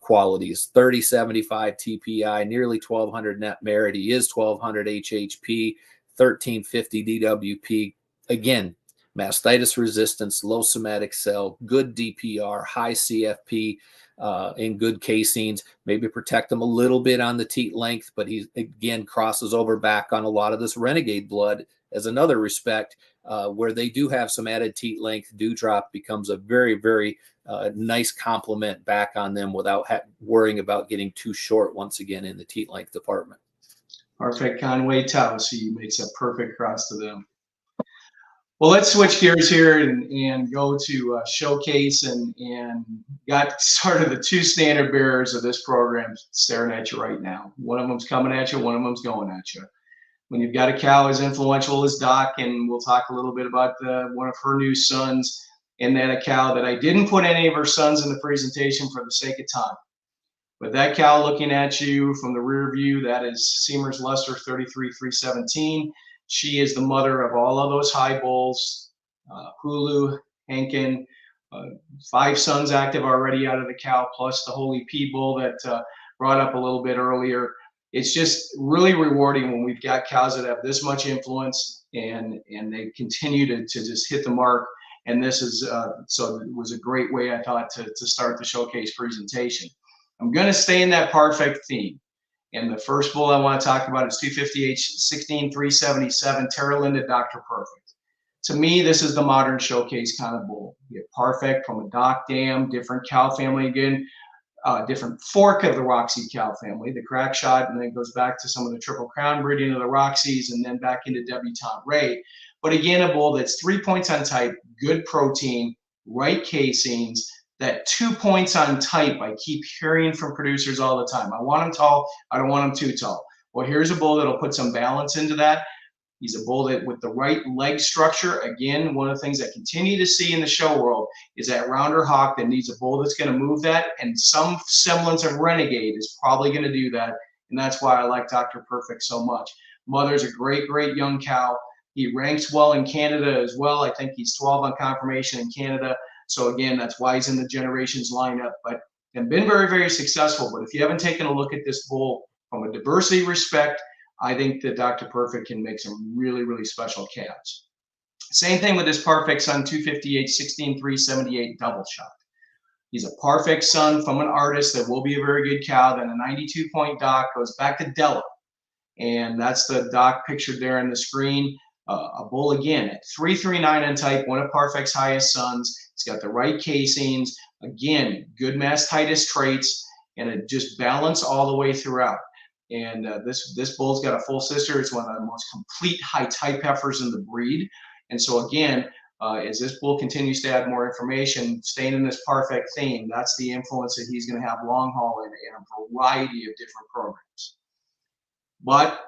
qualities. 3075 TPI, nearly 1200 net merit. He is 1200 HHP. 1350 DWP. Again, mastitis resistance, low somatic cell, good DPR, high CFP, and good caseins. Maybe protect them a little bit on the teat length, but he again crosses over back on a lot of this renegade blood as another respect, where they do have some added teat length. Dewdrop becomes a very, very nice complement back on them without worrying about getting too short once again in the teat length department. Perfect Conway Tallahassee makes a perfect cross to them. Well, let's switch gears here and go to Showcase and got sort of the two standard bearers of this program staring at you right now. One of them's coming at you, one of them's going at you. When you've got a cow as influential as Doc, and we'll talk a little bit about one of her new sons, and then a cow that I didn't put any of her sons in the presentation for the sake of time. But that cow looking at you from the rear view, that is Seamer's Luster 33-317. She is the mother of all of those high bulls, Hulu, Hankin, 5 sons active already out of the cow, plus the Holy P bull that brought up a little bit earlier. It's just really rewarding when we've got cows that have this much influence and they continue to just hit the mark. And this is, so it was a great way, I thought, to start the Showcase presentation. I'm going to stay in that perfect theme. And the first bull I want to talk about is 250H 16377 Terra Linda Dr. Perfect. To me, this is the modern Showcase kind of bull. You get Perfect from a Doc Dam, different cow family again, different fork of the Roxy cow family, the crack shot, and then it goes back to some of the Triple Crown breeding of the Roxys and then back into Debutante Ray. But again, a bull that's 3 points on type, good protein, right casings, that 2 points on type. I keep hearing from producers all the time. I want him tall. I don't want him too tall. Well, here's a bull that'll put some balance into that. He's a bull that with the right leg structure. Again, one of the things I continue to see in the show world is that rounder hock that needs a bull that's going to move that. And some semblance of Renegade is probably going to do that. And that's why I like Dr. Perfect so much. Mother's a great, great young cow. He ranks well in Canada as well. I think he's 12 on confirmation in Canada. So again, that's why he's in the generations lineup, but and been very, very successful. But if you haven't taken a look at this bull from a diversity respect, I think that Dr. Perfect can make some really, really special calves. Same thing with this Perfect Son 258 16378 double shot. He's a Perfect Son from an artist that will be a very good cow. Then a 92-point Doc goes back to Della, and that's the Doc pictured there on the screen. A bull again at 339 on type, one of Perfect's highest sons. He's got the right casings. Again, good mastitis traits. and it just balanced all the way throughout. And this bull's got a full sister. It's one of the most complete high type heifers in the breed. And so again, as this bull continues to add more information, staying in this Perfect theme, that's the influence that he's going to have long haul in a variety of different programs. But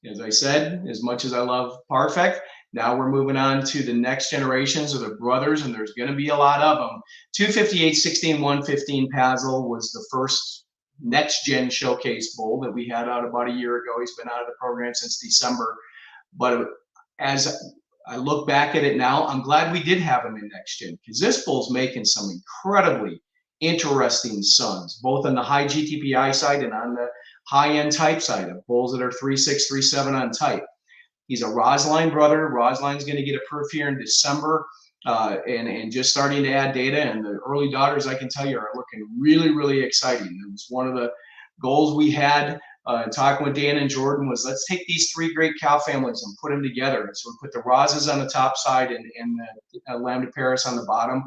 as I said, as much as I love Perfect, now we're moving on to the next generations of the brothers, and there's going to be a lot of them. 258, 16, 115 Pazel was the first next gen showcase bull that we had out about a year ago. He's been out of the program since December. But as I look back at it now, I'm glad we did have him in next gen, because this bull's making some incredibly interesting sons, both on the high GTPI side and on the high end type side of bulls that are 3.6, 3.7 on type. He's a Rosline brother. Rosline's going to get approved here in December, and just starting to add data. And the early daughters, I can tell you, are looking really, really exciting. It was one of the goals we had talking with Dan and Jordan was, let's take these three great cow families and put them together. And so we put the Rosas on the top side and the Lambda Paris on the bottom.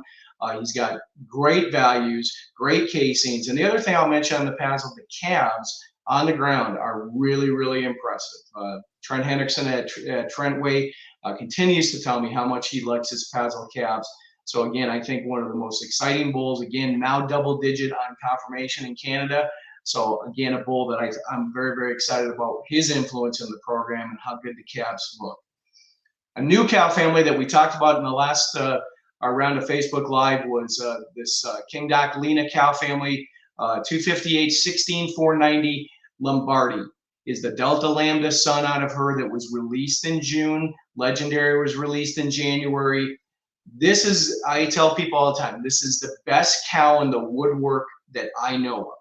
He's got great values, great casings. And the other thing I'll mention on the Pazel, the calves on the ground are really, really impressive. Trent Hendrickson at Trentway continues to tell me how much he likes his Pazel calves. So again, I think one of the most exciting bulls, again, now double digit on confirmation in Canada. So again, a bull that I'm very, very excited about his influence in the program and how good the calves look. A new cow family that we talked about in the last our round of Facebook Live was this King Doc Lena cow family, 258, 16, 490 Lombardi is the Delta Lambda son out of her that was released in June. Legendary was released in January. This is, I tell people all the time, this is the best cow in the woodwork that I know of.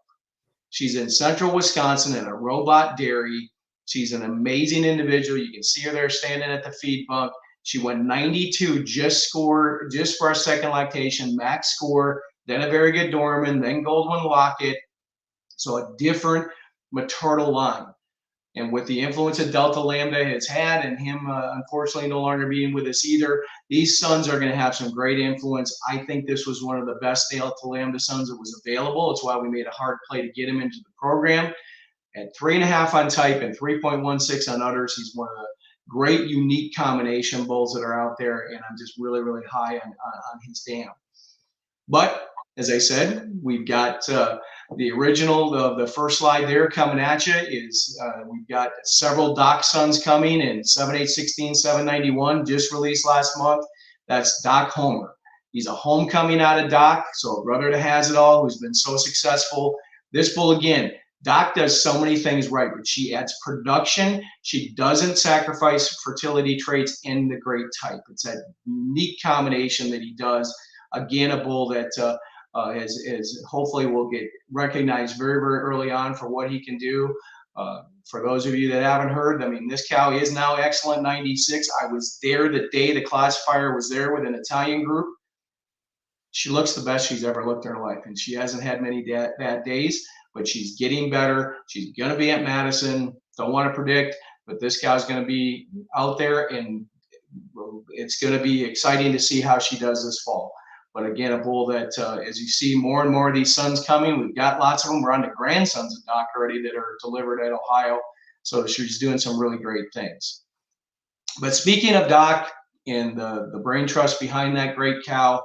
She's in central Wisconsin at a robot dairy. She's an amazing individual. You can see her there standing at the feed bunk. She went 92, just for our second lactation, max score, then a very good Dorman, then Goldwyn Lockett. So a different maternal line. And with the influence that Delta Lambda has had, and him unfortunately no longer being with us either, these sons are going to have some great influence. I think this was one of the best Delta Lambda sons that was available. It's why we made a hard play to get him into the program. At 3.5 on type and 3.16 on udders, he's one of the great unique combination bulls that are out there, and I'm just really, really high on his dam. But as I said, we've got the original, the first slide there coming at you is we've got several Doc sons coming in 7.8, 16, 791, just released last month. That's Doc Homer. He's a homecoming out of Doc, so a brother that has it all, who's been so successful. This bull, again, Doc does so many things right, but she adds production. She doesn't sacrifice fertility traits in the great type. It's that unique combination that he does. Again, a bull that is hopefully will get recognized very, very early on for what he can do. For those of you that haven't heard, I mean, this cow is now excellent 96. I was there the day the classifier was there with an Italian group. She looks the best she's ever looked in her life, and she hasn't had many bad days, but she's getting better. She's going to be at Madison. Don't want to predict, but this cow's going to be out there, and it's going to be exciting to see how she does this fall. But again, a bull that, as you see more and more of these sons coming, we've got lots of them. We're on to grandsons of Doc already that are delivered at Ohio. So she's doing some really great things. But speaking of Doc and the brain trust behind that great cow,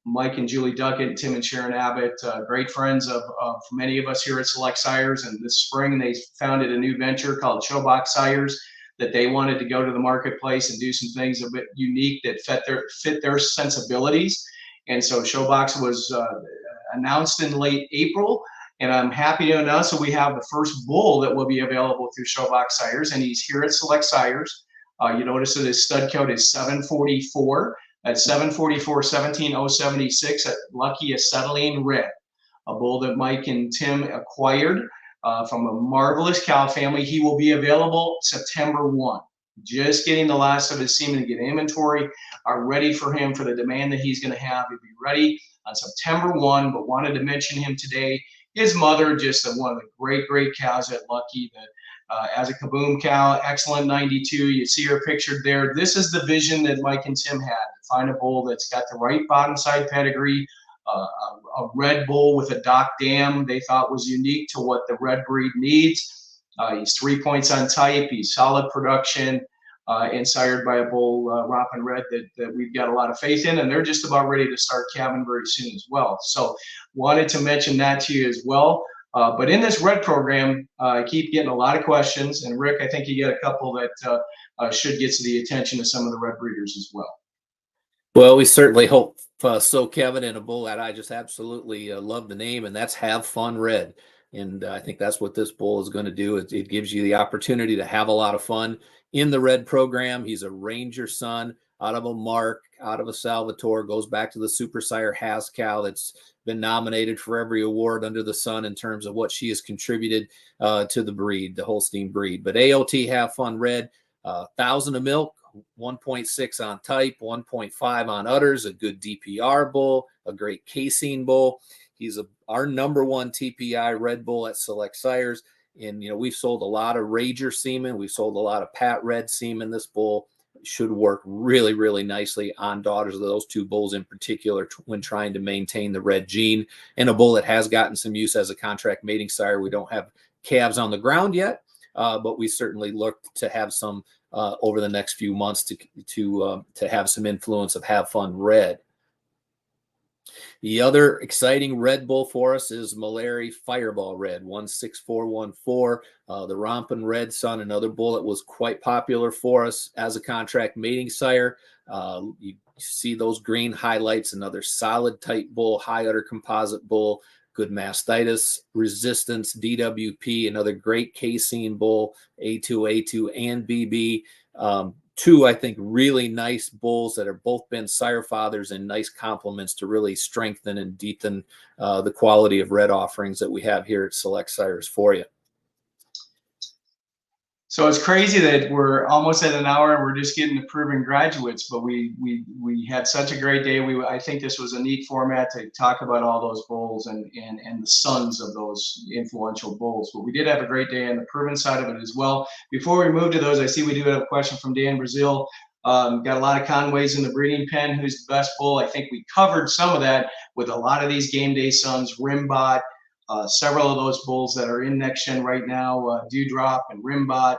Mike and Julie Duckett, Tim and Sharon Abbott, great friends of many of us here at Select Sires. And this spring, they founded a new venture called Showbox Sires that they wanted to go to the marketplace and do some things a bit unique that fit their sensibilities. And so Showbox was announced in late April. And I'm happy to announce that we have the first bull that will be available through Showbox Sires. And he's here at Select Sires. You notice that his stud code is 744. At 744, 17076 at Lucky Acetylene Red, a bull that Mike and Tim acquired from a marvelous cow family. He will be available September 1. Just getting the last of his semen to get inventory are ready for him for the demand that he's going to have. He'll be ready on September 1, but wanted to mention him today. His mother, just one of the great, great cows at Lucky that as a kaboom cow, excellent 92. You see her pictured there. This is the vision that Mike and Tim had, to find a bull that's got the right bottom side pedigree, a red bull with a dock dam they thought was unique to what the red breed needs. He's 3 points on type. He's solid production. And sired by a bull, Rompin Red, that we've got a lot of faith in, and they're just about ready to start calving very soon as well. So wanted to mention that to you as well. But in this red program, I keep getting a lot of questions, and Rick, I think you get a couple that should get to the attention of some of the red breeders as well. Well, we certainly hope so, Kevin, and a bull that I just absolutely love the name, and that's Have Fun Red. And I think that's what this bull is going to do. It gives you the opportunity to have a lot of fun in the red program. He's a Ranger son out of a Mark, out of a Salvatore, goes back to the Super Sire Has cow that's been nominated for every award under the sun in terms of what she has contributed to the breed, the Holstein breed. But AOT Have Fun Red, 1,000 of milk, 1.6 on type, 1.5 on udders, a good DPR bull, a great casein bull. He's our #1 TPI red bull at Select Sires. And, we've sold a lot of Rager semen. We've sold a lot of Pat Red semen. This bull should work really, really nicely on daughters of those two bulls in particular when trying to maintain the red gene. And a bull that has gotten some use as a contract mating sire. We don't have calves on the ground yet, but we certainly look to have some over the next few months to have some influence of Have Fun Red. The other exciting red bull for us is Malari Fireball Red, 16414. The Rompin Red son, another bull that was quite popular for us as a contract mating sire. You see those green highlights, another solid type bull, high udder composite bull, good mastitis resistance, DWP, another great casein bull, A2 and BB. Two, I think, really nice bulls that have both been sire fathers and nice complements to really strengthen and deepen the quality of red offerings that we have here at Select Sires for you. So it's crazy that we're almost at an hour and we're just getting to proven graduates, but we had such a great day. I think this was a neat format to talk about all those bulls and the sons of those influential bulls. But we did have a great day on the proven side of it as well. Before we move to those, I see we do have a question from Dan Brazil. Got a lot of Conways in the breeding pen. Who's the best bull? I think we covered some of that with a lot of these game day sons, Rimbot, several of those bulls that are in next gen right now, Dewdrop and Rimbot,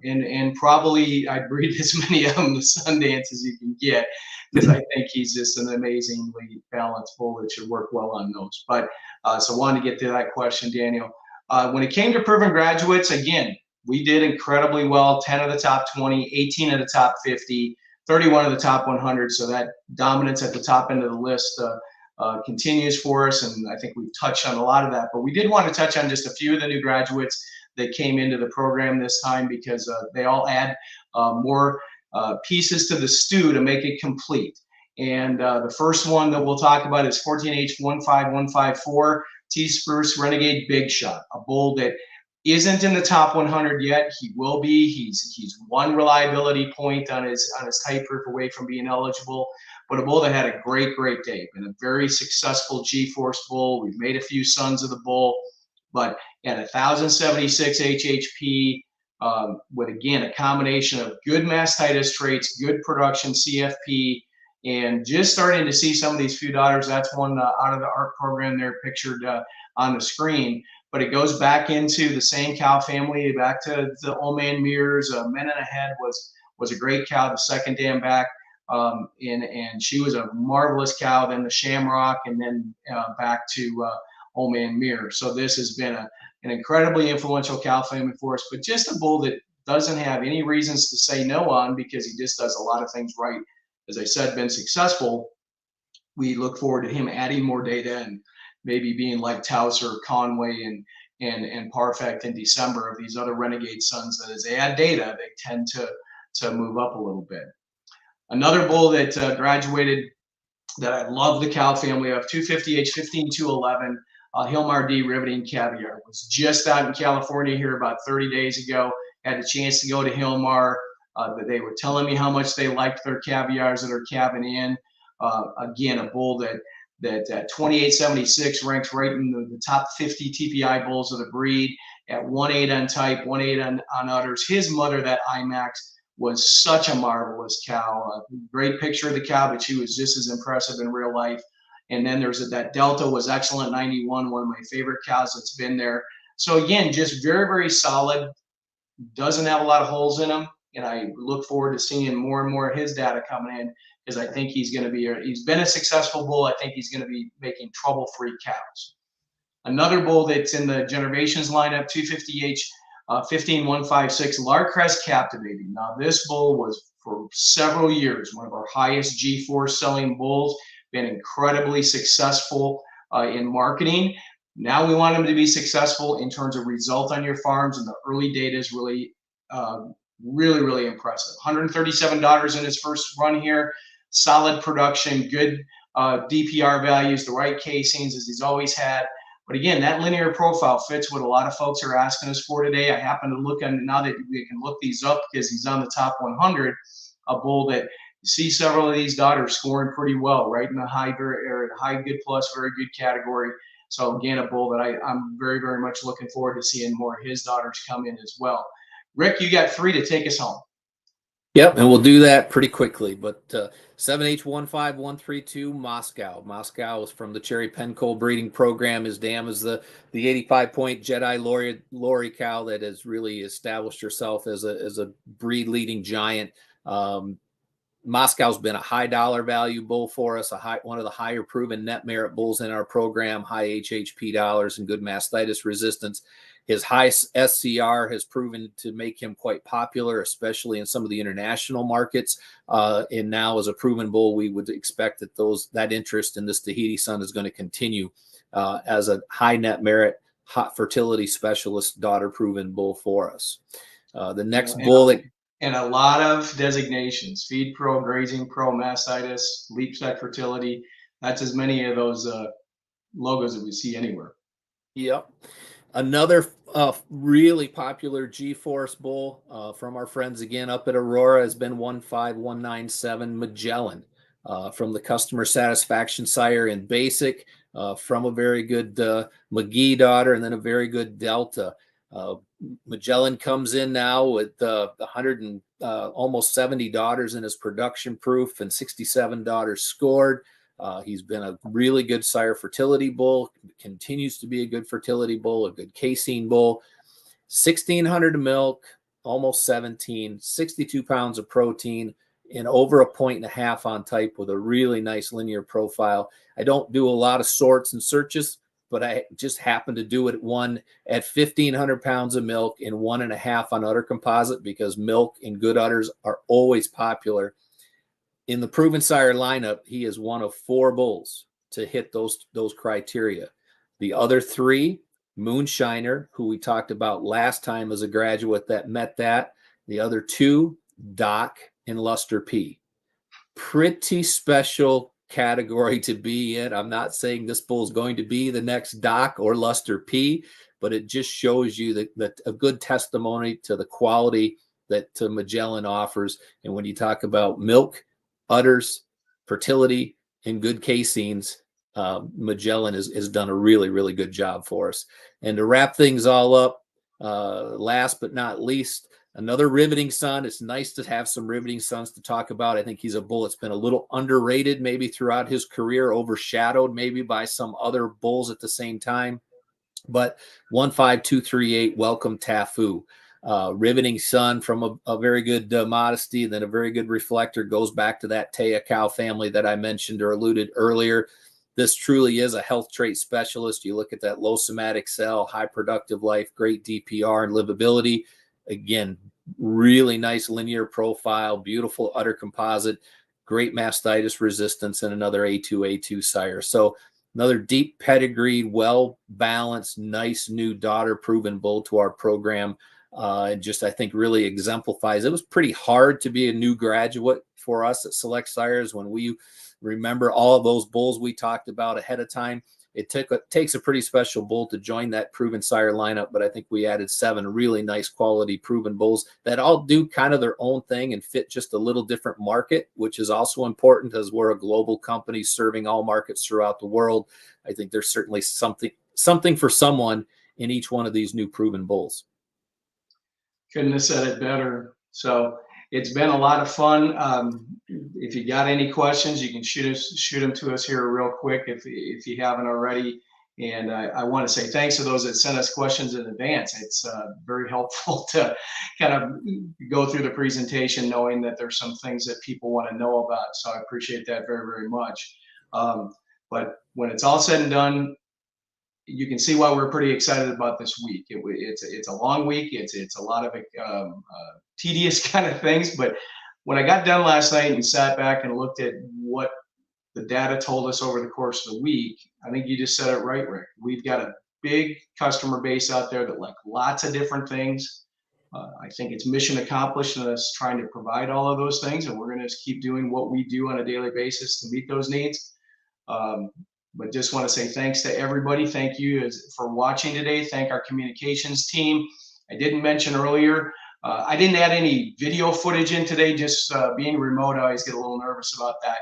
and probably I'd breed as many of them to Sundance as you can get, because I think he's just an amazingly balanced bull that should work well on those. But so wanted to get to that question, Daniel. When it came to proven graduates, again, we did incredibly well. 10 of the top 20, 18 of the top 50, 31 of the top 100. So that dominance at the top end of the list continues for us, and I think we've touched on a lot of that. But we did want to touch on just a few of the new graduates that came into the program this time, because they all add more pieces to the stew to make it complete. And the first one that we'll talk about is 14H15154 T-Spruce Renegade Big Shot, a bull that isn't in the top 100 yet. He will be. He's one reliability point on his type proof away from being eligible. But a bull that had a great day, been a very successful G-Force bull. We've made a few sons of the bull, but at 1,076 HHP, with, again, a combination of good mastitis traits, good production CFP, and just starting to see some of these few daughters. That's one out of the ARC program there pictured on the screen. But it goes back into the same cow family, back to the Old Man Mirrors. Men and a Head was a great cow, the second dam back. And she was a marvelous cow, then the Shamrock, and then back to Old Man Mirror. So this has been an incredibly influential cow family for us, but just a bull that doesn't have any reasons to say no on, because he just does a lot of things right. As I said, been successful. We look forward to him adding more data and maybe being like Taus or Conway and Parfact in December of these other Renegade sons, that as they add data, they tend to move up a little bit. Another bull that graduated that I love the cow family of, 250H 15211, Hilmar D Riveting Caviar, was just out in California here about 30 days ago. Had a chance to go to Hilmar. They were telling me how much they liked their caviars that are calving in. Again, a bull that at 2876 ranks right in the top 50 TPI bulls of the breed, at 1.8 on type, 1.8 on udders. His mother, that IMAX, was such a marvelous cow. Great picture of the cow, but she was just as impressive in real life. And then that Delta was excellent, 91, one of my favorite cows that's been there. So again, just very, very solid. Doesn't have a lot of holes in him. And I look forward to seeing more and more of his data coming in, because I think he's been a successful bull. I think he's going to be making trouble-free cows. Another bull that's in the Generations lineup, 250H, 15156, Larcrest Captivating. Now, this bull was for several years one of our highest G4 selling bulls, been incredibly successful in marketing. Now we want him to be successful in terms of result on your farms, and the early data is really, really impressive. $137 in his first run here, solid production, good DPR values, the right casings as he's always had. But again, that linear profile fits what a lot of folks are asking us for today. I happen to look on, now that we can look these up because he's on the top 100, a bull that you see several of these daughters scoring pretty well, right in the high good plus, very good category. So again, a bull that I'm very, very much looking forward to seeing more of his daughters come in as well. Rick, you got 3 to take us home. Yep, and we'll do that pretty quickly. But 7H15132 Moscow. Moscow is from the Cherry Pencoe breeding program. His dam is the 85-point Jedi Lori cow that has really established herself as a breed leading giant. Moscow's been a high dollar value bull for us, one of the higher proven net merit bulls in our program, high HHP dollars and good mastitis resistance. His high SCR has proven to make him quite popular, especially in some of the international markets. And now, as a proven bull, we would expect that interest in this Tahiti Sun is going to continue as a high net merit, hot fertility specialist, daughter proven bull for us. The next bull and a lot of designations: Feed Pro, Grazing Pro, Mastitis, Leap Set Fertility. That's as many of those logos that we see anywhere. Yep. Another really popular G-Force bull from our friends again up at Aurora has been 15197 Magellan from the Customer Satisfaction Sire in Basic, from a very good McGee daughter and then a very good Delta. Magellan comes in now with 100 and almost 70 daughters in his production proof and 67 daughters scored. He's been a really good sire fertility bull, continues to be a good fertility bull, a good casein bull. 1,600 milk, almost 17, 62 pounds of protein, and over 1.5 points on type with a really nice linear profile. I don't do a lot of sorts and searches, but I just happened to do it at 1,500 pounds of milk and 1.5 on udder composite, because milk and good udders are always popular. In the proven sire lineup, he is one of 4 bulls to hit those criteria. The other 3, Moonshiner, who we talked about last time as a graduate that met that. The other 2, Doc and Luster P. Pretty special category to be in. I'm not saying this bull is going to be the next Doc or Luster P, but it just shows you that a good testimony to the quality that Magellan offers. And when you talk about milk, udders, fertility, and good caseins, Magellan has done a really, really good job for us. And to wrap things all up, last but not least, another riveting son. It's nice to have some riveting sons to talk about. I think he's a bull that's been a little underrated maybe throughout his career, overshadowed maybe by some other bulls at the same time. But 15238, Welcome Tafu. Riveting son from a very good modesty, then a very good reflector, goes back to that Taya cow family that I mentioned or alluded earlier. This truly is a health trait specialist. You look at that low somatic cell, high productive life, great DPR and livability. Again, really nice linear profile, beautiful udder composite, great mastitis resistance, and another A2 sire. So another deep pedigree, well-balanced, nice new daughter-proven bull to our program. Just, I think, really exemplifies. It was pretty hard to be a new graduate for us at Select Sires when we remember all of those bulls we talked about ahead of time. It takes a pretty special bull to join that proven sire lineup, but I think we added 7 really nice quality proven bulls that all do kind of their own thing and fit just a little different market, which is also important as we're a global company serving all markets throughout the world. I think there's certainly something for someone in each one of these new proven bulls. Couldn't have said it better. So it's been a lot of fun. if you got any questions, you can shoot them to us here real quick if you haven't already. And I want to say thanks to those that sent us questions in advance. It's very helpful to kind of go through the presentation knowing that there's some things that people want to know about. So I appreciate that very, very much. But when it's all said and done, you can see why we're pretty excited about this week. It's a long week. It's a lot of tedious kind of things. But when I got done last night and sat back and looked at what the data told us over the course of the week, I think you just said it right, Rick. We've got a big customer base out there that like lots of different things. I think it's mission accomplished in us trying to provide all of those things, and we're going to keep doing what we do on a daily basis to meet those needs. But just want to say thanks to everybody. Thank you for watching today. Thank our communications team. I didn't mention earlier, I didn't add any video footage in today, just being remote, I always get a little nervous about that.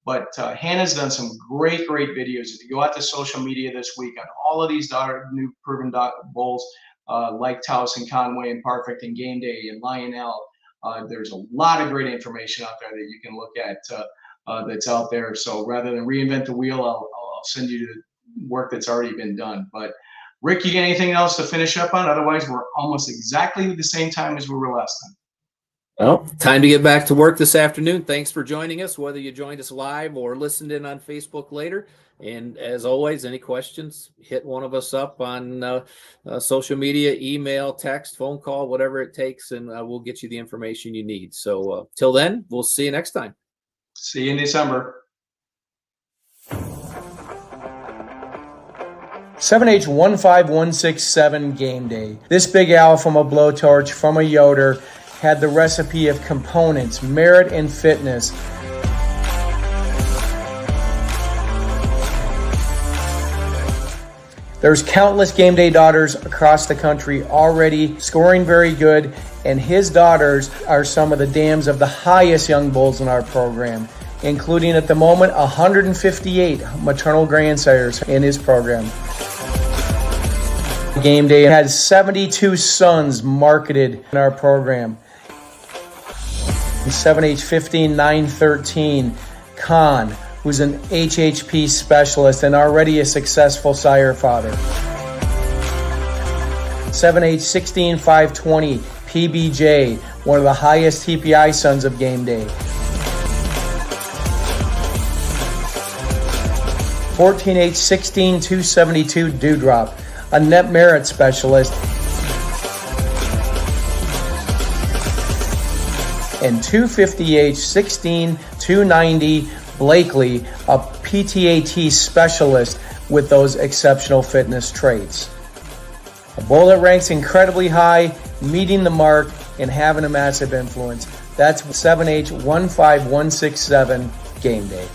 But Hannah's done some great videos. If you go out to social media this week on all of these new proven bowls, like Taos and Conway and Perfect and Game Day and Lionel, there's a lot of great information out there that you can look at that's out there. So rather than reinvent the wheel, I'll send you the work that's already been done. But Rick, you got anything else to finish up on? Otherwise, we're almost exactly the same time as we were last time. Well, time to get back to work this afternoon. Thanks for joining us, whether you joined us live or listened in on Facebook later. And as always, any questions, hit one of us up on social media, email, text, phone call, whatever it takes, and we'll get you the information you need. So till then, we'll see you next time. See you in December. 7H15167 Game Day. This Big Al from a blowtorch from a Yoder had the recipe of components, merit, and fitness. There's countless Game Day daughters across the country already scoring very good, and his daughters are some of the dams of the highest young bulls in our program, including at the moment 158 maternal grandsires in his program. Game Day had 72 sons marketed in our program. 7H15913 Khan, who's an HHP specialist and already a successful sire father. 7H16520 PBJ, one of the highest TPI sons of Game Day. 14H16272 Dewdrop, a net merit specialist. And 250H16290 Blakely, a PTAT specialist with those exceptional fitness traits. A bull that ranks incredibly high, meeting the mark, and having a massive influence. That's 7H15167 Game Day.